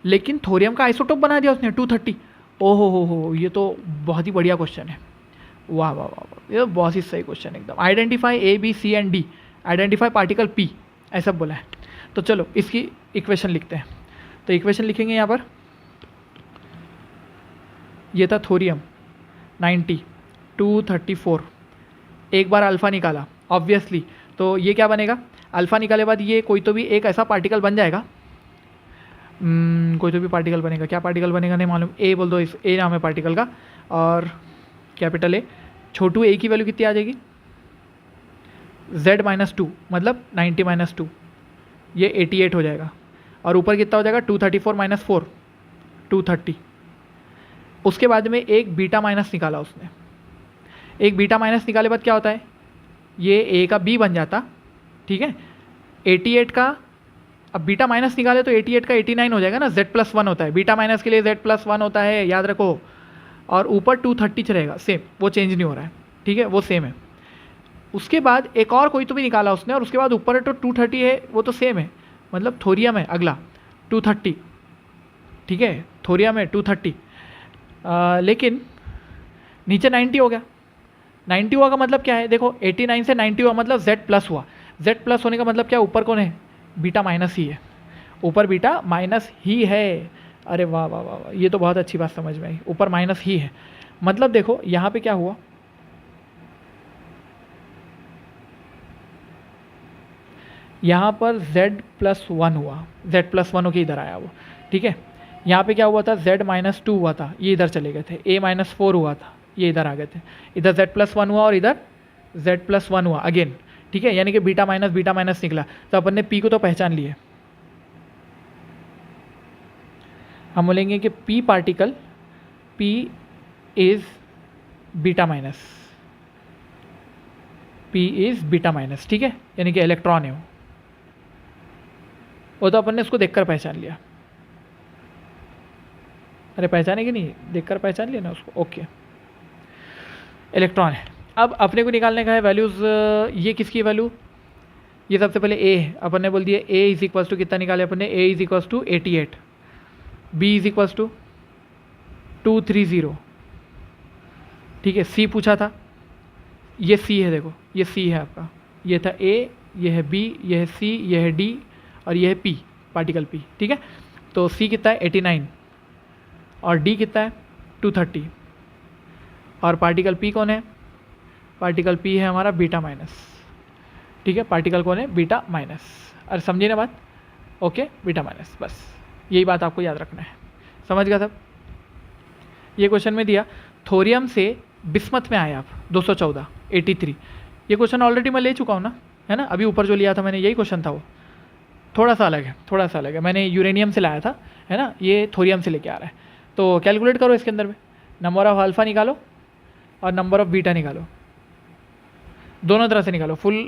लेकिन थोरियम का आइसोटोप बना दिया उसने 230। ओहो हो, ये तो बहुत ही बढ़िया क्वेश्चन है, वाह वाह वाह वाह, ये बहुत ही सही क्वेश्चन एकदम। Identify A B C and D, identify particle P, ऐसा बोला है। तो चलो इसकी इक्वेशन लिखते हैं। तो इक्वेशन लिखेंगे यहाँ पर, ये था थोरियम 90 234, एक बार अल्फ़ा निकाला ऑब्वियसली, तो ये क्या बनेगा, अल्फ़ा निकाले बाद ये कोई तो भी एक ऐसा पार्टिकल बन जाएगा, कोई तो भी पार्टिकल बनेगा, क्या पार्टिकल बनेगा नहीं मालूम, ए बोल दो, इस ए नाम है पार्टिकल का, और कैपिटल ए, छोटू ए की वैल्यू कितनी आ जाएगी, z-2 मतलब 90-2, ये 88 हो जाएगा, और ऊपर कितना हो जाएगा 234 - 4 230। उसके बाद में एक बीटा माइनस निकाला उसने, एक बीटा माइनस निकाले बाद क्या होता है, ये ए का बी बन जाता। ठीक है, 88 का, अब बीटा माइनस निकाले तो 88 का 89 हो जाएगा ना, z+1 होता है, बीटा माइनस के लिए z+1 होता है, याद रखो, और ऊपर 230 रहेगा, सेम, वो चेंज नहीं हो रहा है। ठीक है, वो सेम है। उसके बाद एक और कोई तो भी निकाला उसने, और उसके बाद ऊपर है तो 230 है, वो तो सेम है, मतलब थोरियम है अगला 230। ठीक है, थोरियम है 230, लेकिन नीचे 90 हो गया। 90 हुआ का मतलब क्या है, देखो 89 से 90 हुआ मतलब z+ हुआ, z+ होने का मतलब क्या, ऊपर कौन है, बीटा माइनस ही है, ऊपर बीटा माइनस ही है। अरे वाह वाह वाह वाह, ये तो बहुत अच्छी बात समझ में आई, ऊपर माइनस ही है। मतलब देखो यहाँ पे क्या हुआ, यहाँ पर z+1 हुआ, z+1 होकर इधर आया वो। ठीक है, यहाँ पे क्या हुआ था, z-2 हुआ था, ये इधर चले गए थे, a-4 हुआ था, ये इधर आ गए थे, इधर z+1 हुआ और इधर z+1 हुआ अगेन। ठीक है, यानी कि बीटा माइनस निकला। तो अपन ने p को तो पहचान लिए, हम बोलेंगे कि p particle, p is beta minus, P is beta minus, ठीक है, यानी कि इलेक्ट्रॉन है वो तो अपन ने उसको देखकर पहचान लिया। अरे पहचाने कि नहीं, देखकर पहचान लिया ना उसको, ओके, इलेक्ट्रॉन है। अब अपने को निकालने का है वैल्यूज़, ये किसकी वैल्यू, ये सबसे पहले ए है, अपन ने बोल दिया ए इज इक्वल्स टू कितना निकाले अपन ने, A is equals to 88, B is equals to 230, ठीक है। सी पूछा था, ये सी है, देखो ये सी है आपका, ये था ए, ये है बी, ये है सी, ये है डी और ये है पी, पार्टिकल पी, ठीक है। तो सी कितना है 89 और डी कितना है 230 और पार्टिकल पी कौन है, पार्टिकल पी है हमारा बीटा माइनस, ठीक है। पार्टिकल कौन है, बीटा माइनस। अरे समझिए ना बात, ओके, बीटा माइनस, बस यही बात आपको याद रखना है, समझ गया सब। ये क्वेश्चन में दिया थोरियम से बिस्मथ में आए आप 214 83, ये क्वेश्चन ऑलरेडी मैं ले चुका हूँ ना, है ना, अभी ऊपर जो लिया था मैंने यही क्वेश्चन था, वो थोड़ा सा अलग है, थोड़ा सा अलग है, मैंने यूरेनियम से लाया था, है ना, ये थोरियम से लेके आ रहा है। तो कैलकुलेट करो इसके अंदर में, नंबर ऑफ अल्फ़ा निकालो और नंबर ऑफ बीटा निकालो, दोनों तरह से निकालो, फुल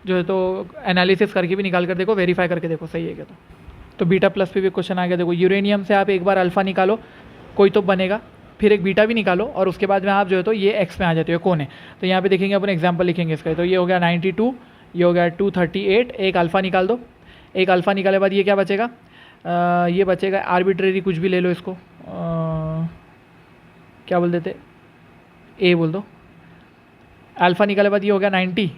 जो है तो एनालिसिस करके भी निकाल कर देखो, वेरीफाई करके देखो सही है क्या। तो बीटा प्लस पे भी क्वेश्चन आ गया, देखो यूरेनियम से आप एक बार अल्फ़ा निकालो, कोई तो बनेगा, फिर एक बीटा भी निकालो और उसके बाद में आप जो है तो ये एक्स में आ जाते हो, कौन है। तो यहाँ पे देखेंगे अपन एग्जांपल लिखेंगे इसका, तो ये हो गया 92, ये हो गया 238, एक अल्फ़ा निकाल दो, एक अल्फ़ा निकाले बाद ये क्या बचेगा, ये बचेगा आर्बिट्रेरी कुछ भी ले लो इसको, क्या बोल देते, ए बोल दो, अल्फ़ा निकाले बाद ये हो गया 90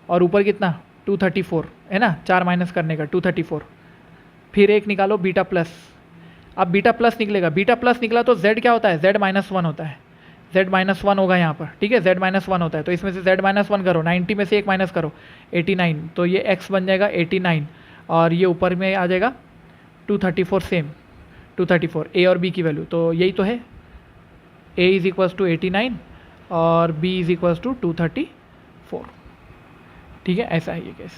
और ऊपर कितना 234 है ना, 4 माइनस करने का 234, फिर एक निकालो बीटा प्लस, अब बीटा प्लस निकलेगा, बीटा प्लस निकला तो z क्या होता है, z माइनस 1 होता है, z माइनस 1 होगा यहाँ पर, ठीक है, z माइनस 1 होता है, तो इसमें से z माइनस 1 करो, 90 में से एक माइनस करो 89, तो ये x बन जाएगा 89 और ये ऊपर में आ जाएगा 234, सेम 234, a और b की वैल्यू, तो यही तो है, a इज इक्वल्स टू 89 और b इज इक्वल्स टू 234, ठीक है, ऐसा है ये केस।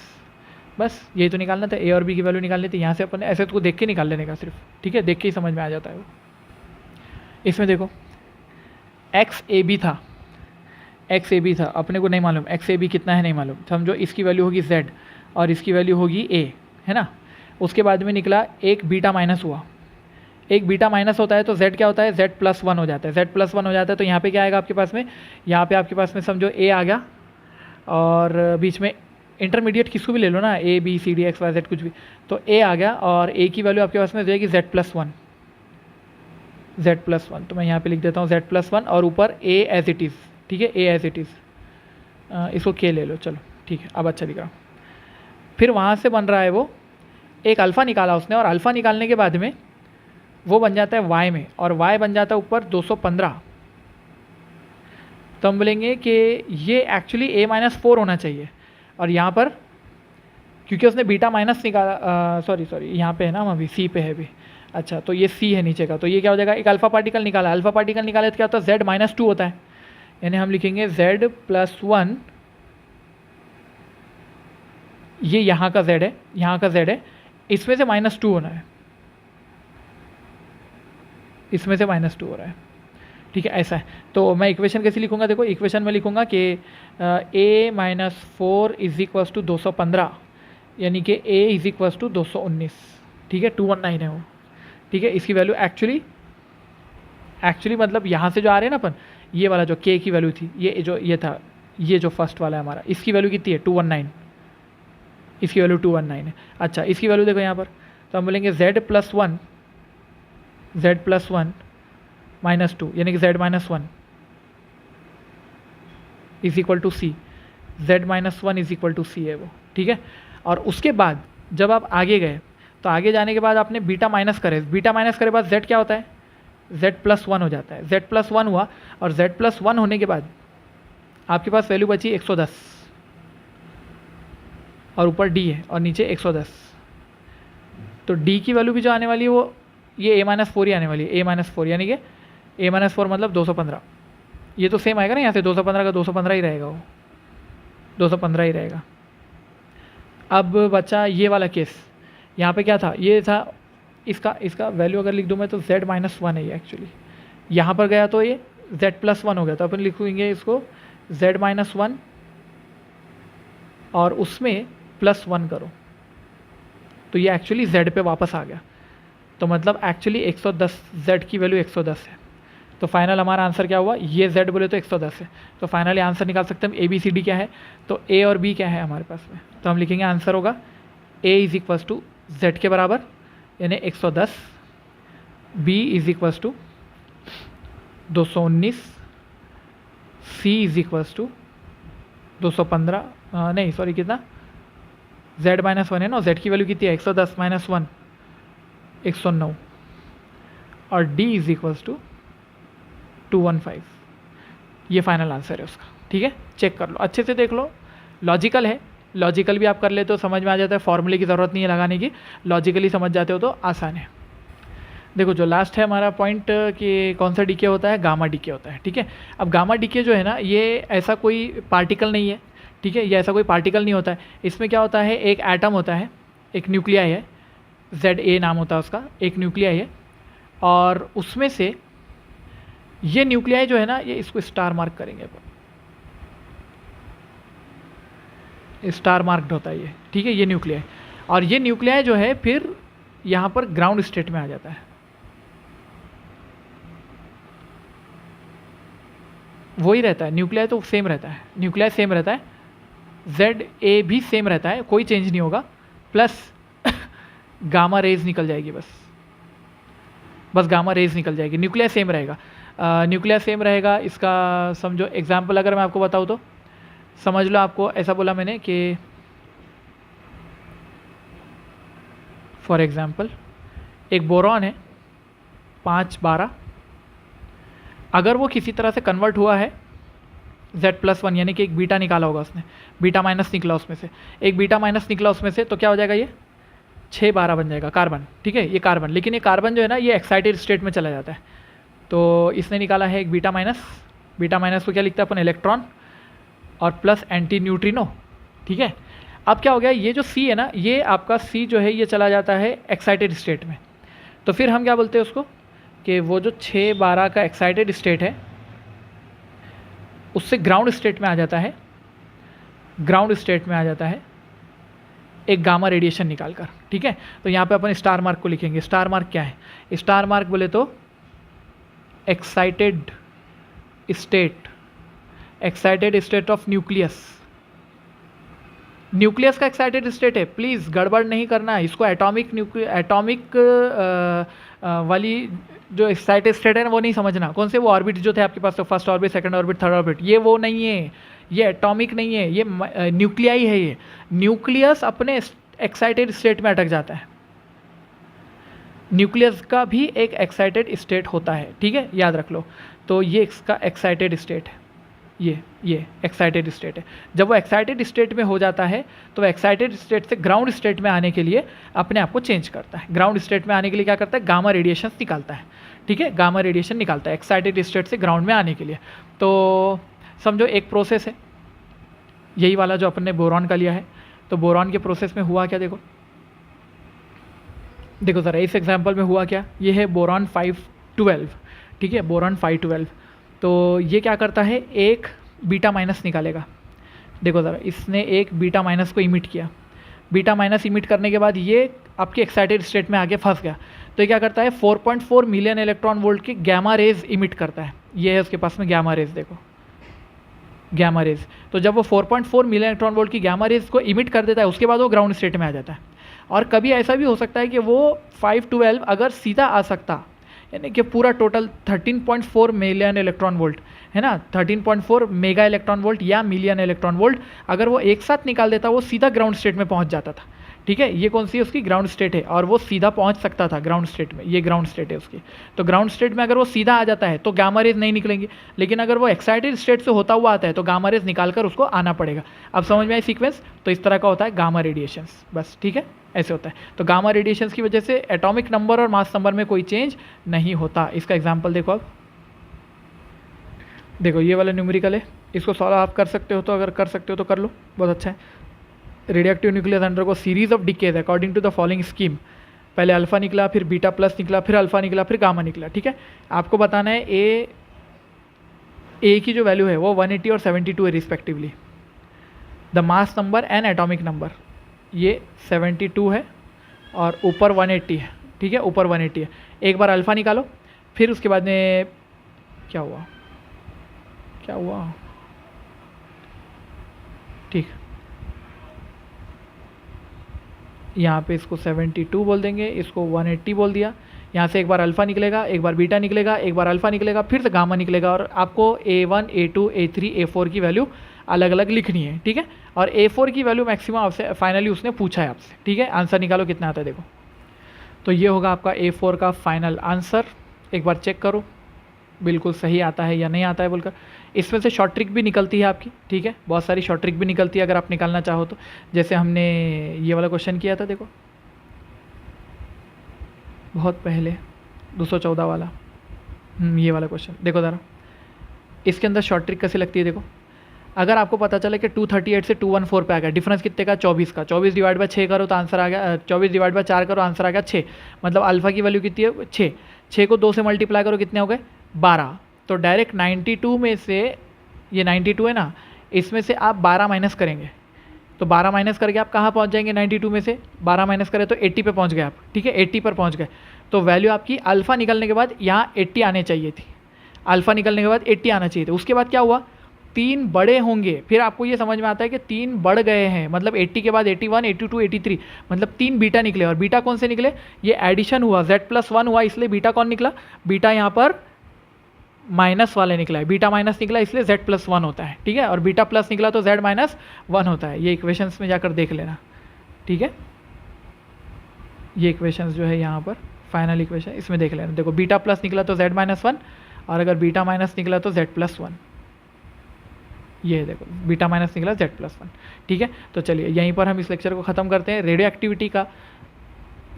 बस यही तो निकालना था, ए और बी की वैल्यू निकालनी थी, यहाँ से अपन ऐसे तो देख के निकाल लेने का सिर्फ, ठीक है, देख के ही समझ में आ जाता है वो। इसमें देखो एक्स ए बी था, एक्स ए बी था, अपने को नहीं मालूम एक्स ए बी कितना है, नहीं मालूम, समझो इसकी वैल्यू होगी जेड और इसकी वैल्यू होगी ए, है ना। उसके बाद में निकला एक बीटा माइनस हुआ, एक बीटा माइनस होता है तो z क्या होता है, z प्लस 1 हो जाता है, z प्लस 1 हो जाता है, तो यहाँ पे क्या आएगा आपके पास में, यहाँ पे आपके पास में समझो a आ गया और बीच में इंटरमीडिएट किसको भी ले लो ना, a b c d x y z कुछ भी, तो a आ गया और a की वैल्यू आपके पास में हो जाएगी z प्लस 1, z प्लस 1, तो मैं यहाँ पे लिख देता हूँ z प्लस 1 और ऊपर a एज इट इज़, ठीक है, a एज इट इज़, इसको k ले लो, चलो ठीक है, अब अच्छा दिख रहा। फिर वहाँ से बन रहा है वो एक अल्फ़ा निकाला उसने और अल्फ़ा निकालने के बाद में वो बन जाता है y में और y बन जाता है ऊपर 215, तो हम बोलेंगे कि ये एक्चुअली a माइनस 4 होना चाहिए और यहाँ पर क्योंकि उसने बीटा माइनस निकाला, सॉरी यहाँ पे है ना, हम अभी c पे है अभी, अच्छा तो ये c है नीचे का, तो ये क्या हो जाएगा, एक अल्फ़ा पार्टिकल निकाला, अल्फ़ा पार्टिकल निकाले तो क्या होता है, z माइनस 2 होता है, यानी हम लिखेंगे z प्लस 1, ये यहाँ का z है, यहाँ का z है, इसमें से माइनस 2 होना है, इसमें से माइनस 2 हो रहा है, ठीक है, ऐसा है। तो मैं इक्वेशन कैसे लिखूंगा, देखो इक्वेशन में लिखूंगा कि a minus 4 is equals to 215, यानी कि a इज इक्वल्स टू 219, ठीक है, 219 है वो, ठीक है। इसकी वैल्यू एक्चुअली मतलब यहाँ से जो आ रहे हैं ना अपन, ये वाला जो k की वैल्यू थी, ये था, ये जो फर्स्ट वाला है हमारा, इसकी वैल्यू कितनी है 219, इसकी वैल्यू 219 है। अच्छा इसकी वैल्यू देखो यहाँ पर, तो हम बोलेंगे z प्लस 1 माइनस 2, यानी कि z minus 1 is equal to C, z minus 1 is equal to C है वो, ठीक है। और उसके बाद जब आप आगे गए तो आगे जाने के बाद आपने बीटा माइनस करे, बीटा माइनस करे बाद z क्या होता है, z प्लस 1 हो जाता है, z प्लस 1 हुआ और z प्लस 1 होने के बाद आपके पास वैल्यू बची 110 और ऊपर d है और नीचे 110, तो d की वैल्यू भी जो आने वाली है वो ये a माइनस 4 ही आने वाली है, a माइनस 4, यानी कि a माइनस 4 मतलब 215, ये तो सेम आएगा ना, यहाँ से 215 का 215 ही रहेगा, वो 215 ही रहेगा। अब बचा ये वाला केस, यहाँ पे क्या था, ये था इसका वैल्यू अगर लिख दूँ मैं तो z माइनस 1 है ये एक्चुअली, यहाँ पर गया तो ये z+1 हो गया, तो अपन लिखेंगे इसको z-1 और उसमें +1 करो, तो ये एक्चुअली z पे वापस आ गया। तो मतलब एक्चुअली 110, z की वैल्यू 110 है। तो फाइनल हमारा आंसर क्या हुआ, ये z बोले तो 110 है। तो फाइनली आंसर निकाल सकते हैं हम, ABCD क्या है, तो A और B क्या है हमारे पास में, तो हम लिखेंगे आंसर होगा A = z के बराबर यानी 110, B = 219, C = 215, नहीं सॉरी कितना, z-1 है ना, z की वैल्यू कितनी है 110 - 1 109, और D = 215। ये फाइनल आंसर है उसका। ठीक है, चेक कर लो, अच्छे से देख लो, लॉजिकल है, लॉजिकल भी आप कर लेते हो समझ में आ जाता है, फॉर्मूले की ज़रूरत नहीं है लगाने की, लॉजिकली समझ जाते हो तो आसान है। देखो जो लास्ट है हमारा पॉइंट कि कौन सा डीके होता है, गामा डीके होता है। ठीक है, अब गामा डीके जो है ना, ये ऐसा कोई पार्टिकल नहीं है। ठीक है, ये ऐसा कोई पार्टिकल नहीं होता है। इसमें क्या होता है, एक एटम होता है, एक न्यूक्लियाई है, ZA नाम होता है उसका, एक न्यूक्लियाई है, और उसमें से ये न्यूक्लियाई जो है ना, ये इसको स्टार मार्क करेंगे अपन, स्टार मार्क्ड होता है ये। ठीक है, ये न्यूक्लियाई, और ये न्यूक्लियाई जो है फिर यहाँ पर ग्राउंड स्टेट में आ जाता है। वही रहता है, न्यूक्लियाई तो सेम रहता है, न्यूक्लियाई सेम रहता है, ZA भी सेम रहता है, कोई चेंज नहीं होगा, प्लस गामा रेज निकल जाएगी, बस गामा रेज निकल जाएगी, न्यूक्लियाई सेम रहेगा। न्यूक्लियाई सेम रहेगा, इसका समझो एग्जाम्पल अगर मैं आपको बताऊँ तो समझ लो, आपको ऐसा बोला मैंने कि फॉर एग्जाम्पल एक बोरॉन है 512, अगर वो किसी तरह से कन्वर्ट हुआ है Z+1 यानी कि एक बीटा निकाला होगा उसने, बीटा माइनस निकला उसमें से, एक बीटा माइनस निकला उसमें से, तो क्या हो जाएगा, ये 612 बन जाएगा कार्बन। ठीक है, ये कार्बन, लेकिन ये कार्बन जो है ना, ये एक्साइटेड स्टेट में चला जाता है। तो इसने निकाला है एक बीटा माइनस, बीटा माइनस को क्या लिखता है अपन, इलेक्ट्रॉन, और प्लस एंटी न्यूट्रिनो। ठीक है, अब क्या हो गया, ये जो C है ना, ये आपका C जो है ये चला जाता है एक्साइटेड स्टेट में। तो फिर हम क्या बोलते हैं उसको, कि वो जो 612 का एक्साइटेड स्टेट है उससे ग्राउंड स्टेट में आ जाता है, ग्राउंड स्टेट में आ जाता है एक गामा रेडिएशन निकाल कर। ठीक है, तो यहाँ पे अपन स्टार मार्क को लिखेंगे। स्टार मार्क क्या है, स्टार मार्क बोले तो excited state, excited state of nucleus, nucleus का एक्साइटेड स्टेट है, प्लीज़ गड़बड़ नहीं करना है इसको, एटॉमिक वाली जो एक्साइटेड स्टेट है ना वो नहीं समझना, कौन से वो ऑर्बिट जो थे आपके पास, तो first orbit, second orbit, third orbit, ये वो नहीं है, ये एटॉमिक नहीं है, ये न्यूक्लियाई है। ये न्यूक्लियस अपने एक्साइटेड स्टेट में अटक जाता है, न्यूक्लियस का भी एक एक्साइटेड स्टेट होता है। ठीक है, याद रख लो। तो ये इसका एक्साइटेड स्टेट है, ये एक्साइटेड स्टेट है। जब वो एक्साइटेड स्टेट में हो जाता है तो एक्साइटेड स्टेट से ग्राउंड स्टेट में आने के लिए अपने आप को चेंज करता है। ग्राउंड स्टेट में आने के लिए क्या करता है, गामा रेडिएशन निकालता है। ठीक है, गामा रेडिएशन निकालता है एक्साइटेड स्टेट से ग्राउंड में आने के लिए। तो समझो एक प्रोसेस है, यही वाला जो अपन ने बोरॉन का लिया है। तो बोरॉन के प्रोसेस में हुआ क्या, देखो ज़रा इस एग्जाम्पल में हुआ क्या, ये है बोरॉन 512। ठीक है, बोरॉन 512। तो ये क्या करता है, एक बीटा माइनस निकालेगा। देखो ज़रा, इसने एक बीटा माइनस को इमिट किया, बीटा माइनस इमिट करने के बाद ये आपके एक्साइटेड स्टेट में आगे फंस गया। तो ये क्या करता है, 4.4 मिलियन इलेक्ट्रॉन वोल्ट की गैमा रेज इमिट करता है। ये है उसके पास में गैमा रेज, देखो गैमा रेज। तो जब वो 4.4 मिलियन इलेक्ट्रॉन वोल्ट की गैमा रेज को इमिट कर देता है, उसके बाद वो ग्राउंड स्टेट में आ जाता है। और कभी ऐसा भी हो सकता है कि वो 512 अगर सीधा आ सकता, यानी कि पूरा टोटल 13.4 मिलियन इलेक्ट्रॉन वोल्ट है ना, 13.4 मेगा इलेक्ट्रॉन वोल्ट या मिलियन इलेक्ट्रॉन वोल्ट, अगर वो एक साथ निकाल देता वो सीधा ग्राउंड स्टेट में पहुंच जाता था। ठीक है, ये कौन सी है उसकी ग्राउंड स्टेट है, और वो सीधा पहुंच सकता था ग्राउंड स्टेट में, ये ग्राउंड स्टेट है उसकी। तो ग्राउंड स्टेट में अगर वो सीधा आ जाता है तो गामा रेज नहीं निकलेंगे, लेकिन अगर वो एक्साइटेड स्टेट से होता हुआ आता है तो गामा रेज निकाल कर उसको आना पड़ेगा। अब समझ में आई सीक्वेंस। तो इस तरह का होता है गामा रेडिएशंस, बस। ठीक है, ऐसे होता है। तो गामा रेडिएशंस की वजह से एटॉमिक नंबर और मास नंबर में कोई चेंज नहीं होता। इसका एग्जाम्पल देखो, अब देखो ये वाला न्यूमेरिकल है, इसको सॉल्व आप कर सकते हो, तो अगर कर सकते हो तो कर लो, बहुत अच्छा है। Radioactive nucleus undergo series of decays according to the following scheme. पहले अल्फा निकला, फिर बीटा प्लस निकला, फिर अल्फा निकला, फिर गामा निकला। ठीक है, आपको बताना है ए ए की जो वैल्यू है वो 180 और 72 है respectively. The mass number and atomic number, ये 72 है और ऊपर 180 है, ठीक है, ऊपर 180 है। एक बार अल्फ़ा निकालो, फिर उसके बाद में क्या हुआ, क्या हुआ, ठीक, यहाँ पे इसको 72 बोल देंगे, इसको 180 बोल दिया। यहाँ से एक बार अल्फ़ा निकलेगा, एक बार बीटा निकलेगा, एक बार अल्फ़ा निकलेगा, फिर से गामा निकलेगा, और आपको A1, A2, A3, A4 की वैल्यू अलग अलग लिखनी है, ठीक है। और A4 की वैल्यू मैक्सिमम आपसे फाइनली उसने पूछा है आपसे, ठीक है। आंसर निकालो कितना आता है देखो। तो ये होगा आपका A4 का फाइनल आंसर। एक बार चेक करो बिल्कुल सही आता है या नहीं आता है बोलकर। इसमें से शॉर्ट ट्रिक भी निकलती है आपकी, ठीक है, बहुत सारी शॉर्ट ट्रिक भी निकलती है अगर आप निकालना चाहो तो। जैसे हमने ये वाला क्वेश्चन किया था देखो, बहुत पहले 214 वाला, ये वाला क्वेश्चन देखो ज़रा, इसके अंदर शॉर्ट ट्रिक कैसे लगती है देखो। अगर आपको पता चले कि 238 से 214 पे आ गया, डिफरेंस कितने का, 24 का, 24 डिवाइड बाय 6 करो तो आंसर आ गया, 24 डिवाइड बाय 4 करो आंसर आ गया 6, मतलब अल्फ़ा की वैल्यू कितनी है 6, 6 को 2 से मल्टीप्लाई करो कितने हो गए 12। तो डायरेक्ट 92 में से, ये 92 है ना, इसमें से आप 12 माइनस करेंगे, तो 12 माइनस करके आप कहाँ पहुँच जाएंगे, 92 में से 12 माइनस करें तो 80 पे पहुँच गए आप, ठीक है, 80 पर पहुँच गए। तो वैल्यू आपकी अल्फ़ा निकलने के बाद यहाँ 80 आने चाहिए थी, अल्फ़ा निकलने के बाद 80 आना चाहिए था। उसके बाद क्या हुआ, 3 बड़े होंगे, फिर आपको ये समझ में आता है कि 3 बढ़ गए हैं, मतलब 80 के बाद 81, 82, 83, मतलब 3 बीटा निकले। और बीटा कौन से निकले, ये एडिशन हुआ, Z+1 हुआ, इसलिए बीटा कौन निकला, बीटा यहाँ पर माइनस वाले निकला है, बीटा माइनस निकला इसलिए Z+1 होता है, ठीक है, और बीटा प्लस निकला तो Z-1 होता है। ये इक्वेशंस में जाकर देख लेना, ठीक है, ये इक्वेशंस जो है यहाँ पर फाइनल इक्वेशन, इसमें देख लेना। देखो बीटा प्लस निकला तो Z-1, और अगर बीटा माइनस निकला तो Z+1, ये देखो बीटा माइनस निकला Z+1, ठीक है। तो चलिए यहीं पर हम इस लेक्चर को ख़त्म करते हैं। रेडियो एक्टिविटी का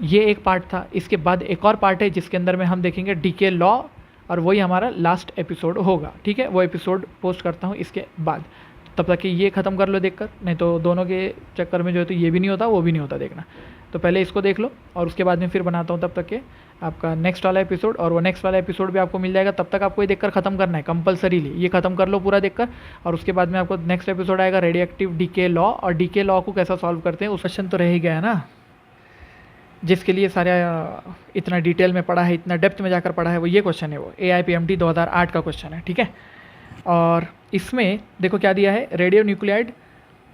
ये एक पार्ट था, इसके बाद एक और पार्ट है जिसके अंदर में हम देखेंगे डीके लॉ, और वही हमारा लास्ट एपिसोड होगा, ठीक है। वो एपिसोड पोस्ट करता हूँ इसके बाद, तब तक कि ये ख़त्म कर लो देखकर, नहीं तो दोनों के चक्कर में जो है तो ये भी नहीं होता वो भी नहीं होता देखना। तो पहले इसको देख लो और उसके बाद में फिर बनाता हूँ तब तक के आपका नेक्स्ट वाला एपिसोड, और वो नेक्स्ट वाला एपिसोड भी आपको मिल जाएगा। तब तक आपको ये देखकर ख़त्म करना है कंपलसरीली, ये ख़त्म कर लो पूरा देखकर, और उसके बाद में आपको नेक्स्ट एपिसोड आएगा रेडियो एक्टिव डीके लॉ, और डीके लॉ को कैसा सॉल्व करते हैं उस क्वेश्चन तो रह ही गया ना, जिसके लिए सारा इतना डिटेल में पढ़ा है, इतना डेप्थ में जाकर पढ़ा है, वो ये क्वेश्चन है, वो AIPMT 2008 का क्वेश्चन है, ठीक है। और इसमें देखो क्या दिया है, radionuclide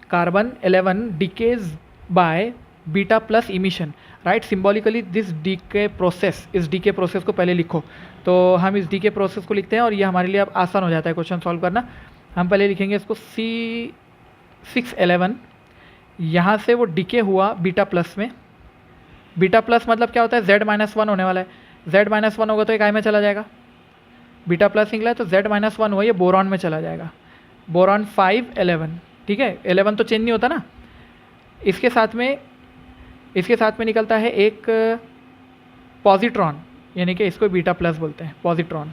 carbon 11 decays by beta plus emission, right, symbolically this decay process, इस डीके प्रोसेस को पहले लिखो। तो हम इस डीके प्रोसेस को लिखते हैं और ये हमारे लिए अब आसान हो जाता है क्वेश्चन सॉल्व करना। हम पहले लिखेंगे इसको C611, यहाँ से वो डीके हुआ बीटा प्लस में, बीटा प्लस मतलब क्या होता है, Z-1 होने वाला है, Z-1 होगा तो एक आई में चला जाएगा, बीटा प्लस निकला है तो Z-1 हुआ, ये बोरॉन में चला जाएगा, बोरॉन 511, ठीक है, 11 तो चेंज नहीं होता ना। इसके साथ में निकलता है एक पॉजिट्रॉन, यानी कि इसको बीटा प्लस बोलते हैं, पॉजिट्रॉन,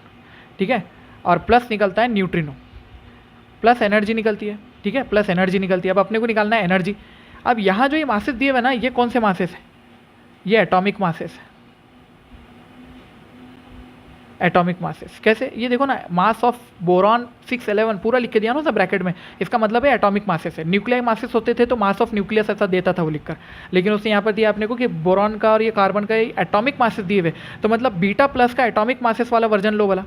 ठीक है, और प्लस निकलता है न्यूट्रिनो, प्लस एनर्जी निकलती है, ठीक है, प्लस एनर्जी निकलती है। अब अपने को निकालना है एनर्जी। अब यहाँ जो ये मासेस दिए हुए ना, ये कौन से मासेस हैं, ये एटॉमिक मासेस है, एटॉमिक मासेस कैसे, ये देखो ना, मास ऑफ बोरॉन 611 पूरा लिख के दिया ना सब ब्रैकेट में, इसका मतलब है एटॉमिक मासेस है। न्यूक्लियर मासेस होते थे तो मास ऑफ न्यूक्लियस ऐसा देता था वो लिखकर, लेकिन उसने यहाँ पर दिया अपने को कि बोरॉन का और ये कार्बन का एटॉमिक मासेस दिए हुए, तो मतलब बीटा प्लस का एटॉमिक मासेस वाला वर्जन लो वाला।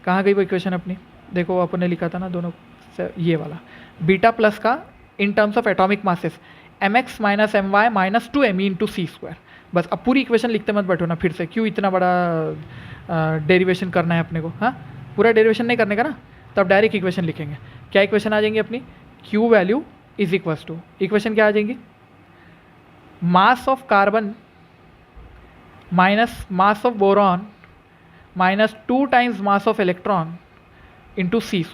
कहाँ गई वो इक्वेशन अपनी, देखो अपन ने लिखा था ना दोनों से, ये वाला बीटा प्लस का in terms of atomic masses mx minus my minus 2me into C²। बस अब पूरी इक्वेशन लिखते मत बैठो ना फिर से, क्यों इतना बड़ा डेरिवेशन करना है अपने को, हाँ पूरा डेरिवेशन नहीं करने का ना, तब डायरेक्ट इक्वेशन लिखेंगे। क्या इक्वेशन आ जाएंगी अपनी, Q value is equals to, equation क्या आ जाएंगी, mass of carbon minus mass of boron minus 2 times mass of electron into C²।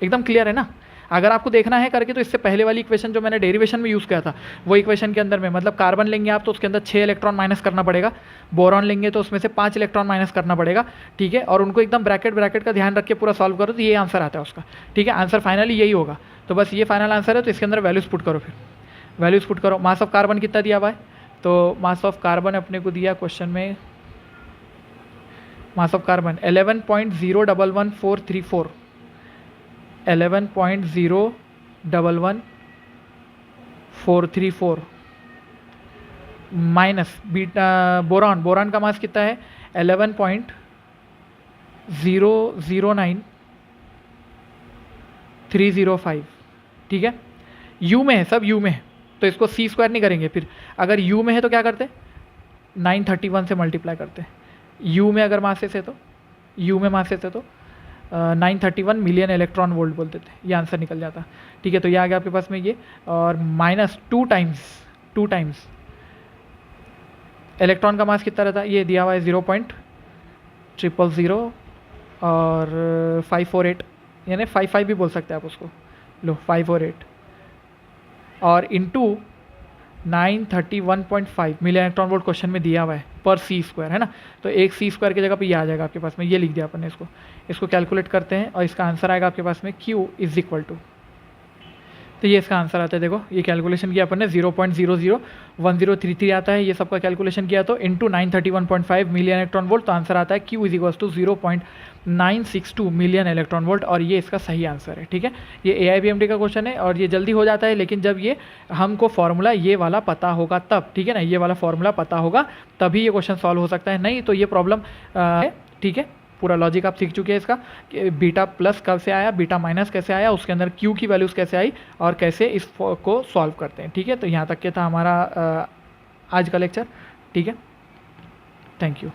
एकदम क्लियर है ना। अगर आपको देखना है करके तो इससे पहले वाली इक्वेशन जो मैंने डेरिवेशन में यूज़ किया था, वो इक्वेशन के अंदर में मतलब कार्बन लेंगे आप तो उसके अंदर 6 इलेक्ट्रॉन माइनस करना पड़ेगा, बोरॉन लेंगे तो उसमें से 5 इलेक्ट्रॉन माइनस करना पड़ेगा, ठीक है, और उनको एकदम ब्रैकेट का ध्यान रख के पूरा सॉल्व करो तो ये आंसर आता है उसका, ठीक है, आंसर फाइनली यही होगा। तो बस ये फाइनल आंसर है, तो इसके अंदर वैल्यूज पुट करो, फिर वैल्यूज पुट करो। मास ऑफ कार्बन कितना दिया हुआ है, तो मास ऑफ कार्बन अपने को दिया क्वेश्चन में मास of carbon 11.011434, 11.011434 minus beta boron, boron का मास कितना है 11.009305, ठीक है। यू में है, सब यू में है, तो इसको सी स्क्वायर नहीं करेंगे। फिर अगर यू में है तो क्या करते, 931 से मल्टीप्लाई करते हैं। यू में अगर मासेस है तो, यू में मासेस है तो 931 मिलियन इलेक्ट्रॉन वोल्ट बोलते थे, ये आंसर निकल जाता, ठीक है। तो ये आ गया आपके पास में ये, और माइनस टू टाइम्स इलेक्ट्रॉन का मास कितना रहता है, ये दिया हुआ है 0.000 और 548, यानी 55 भी बोल सकते हैं आप उसको, लो 548 और into 931.5 million electron volt question में दिया हुआ है पर सी स्क्वायर, है ना। तो एक सी स्क्वायर की जगह पे ये आ जाएगा आपके पास में, ये लिख दिया अपन ने, इसको कैलकुलेट करते हैं और इसका आंसर आएगा आपके पास में Q इज इक्वल टू, तो ये इसका आंसर आता है। देखो ये कैलकुलेशन किया अपन ने 0.001033 आता है, ये सबका कैलकुलेशन किया तो इंटू 931.5 मिलियन इलेक्ट्रॉन वोल्ट, तो आंसर आता है Q is equal to 0.962 million electron volt, और ये इसका सही आंसर है, ठीक है। ये AIBMD का क्वेश्चन है और ये जल्दी हो जाता है, लेकिन जब ये हमको फॉर्मूला ये वाला पता होगा तब, ठीक है ना, ये वाला फॉर्मूला पता होगा तभी ये क्वेश्चन सॉल्व हो सकता है, नहीं तो ये प्रॉब्लम है, ठीक है। पूरा लॉजिक आप सीख चुके हैं इसका, कि बीटा प्लस कब से आया, बीटा माइनस कैसे आया, उसके अंदर क्यू की वैल्यूज़ कैसे आई और कैसे इस को सॉल्व करते हैं, ठीक है। तो यहाँ तक के था हमारा आज का लेक्चर, ठीक है। Thank you.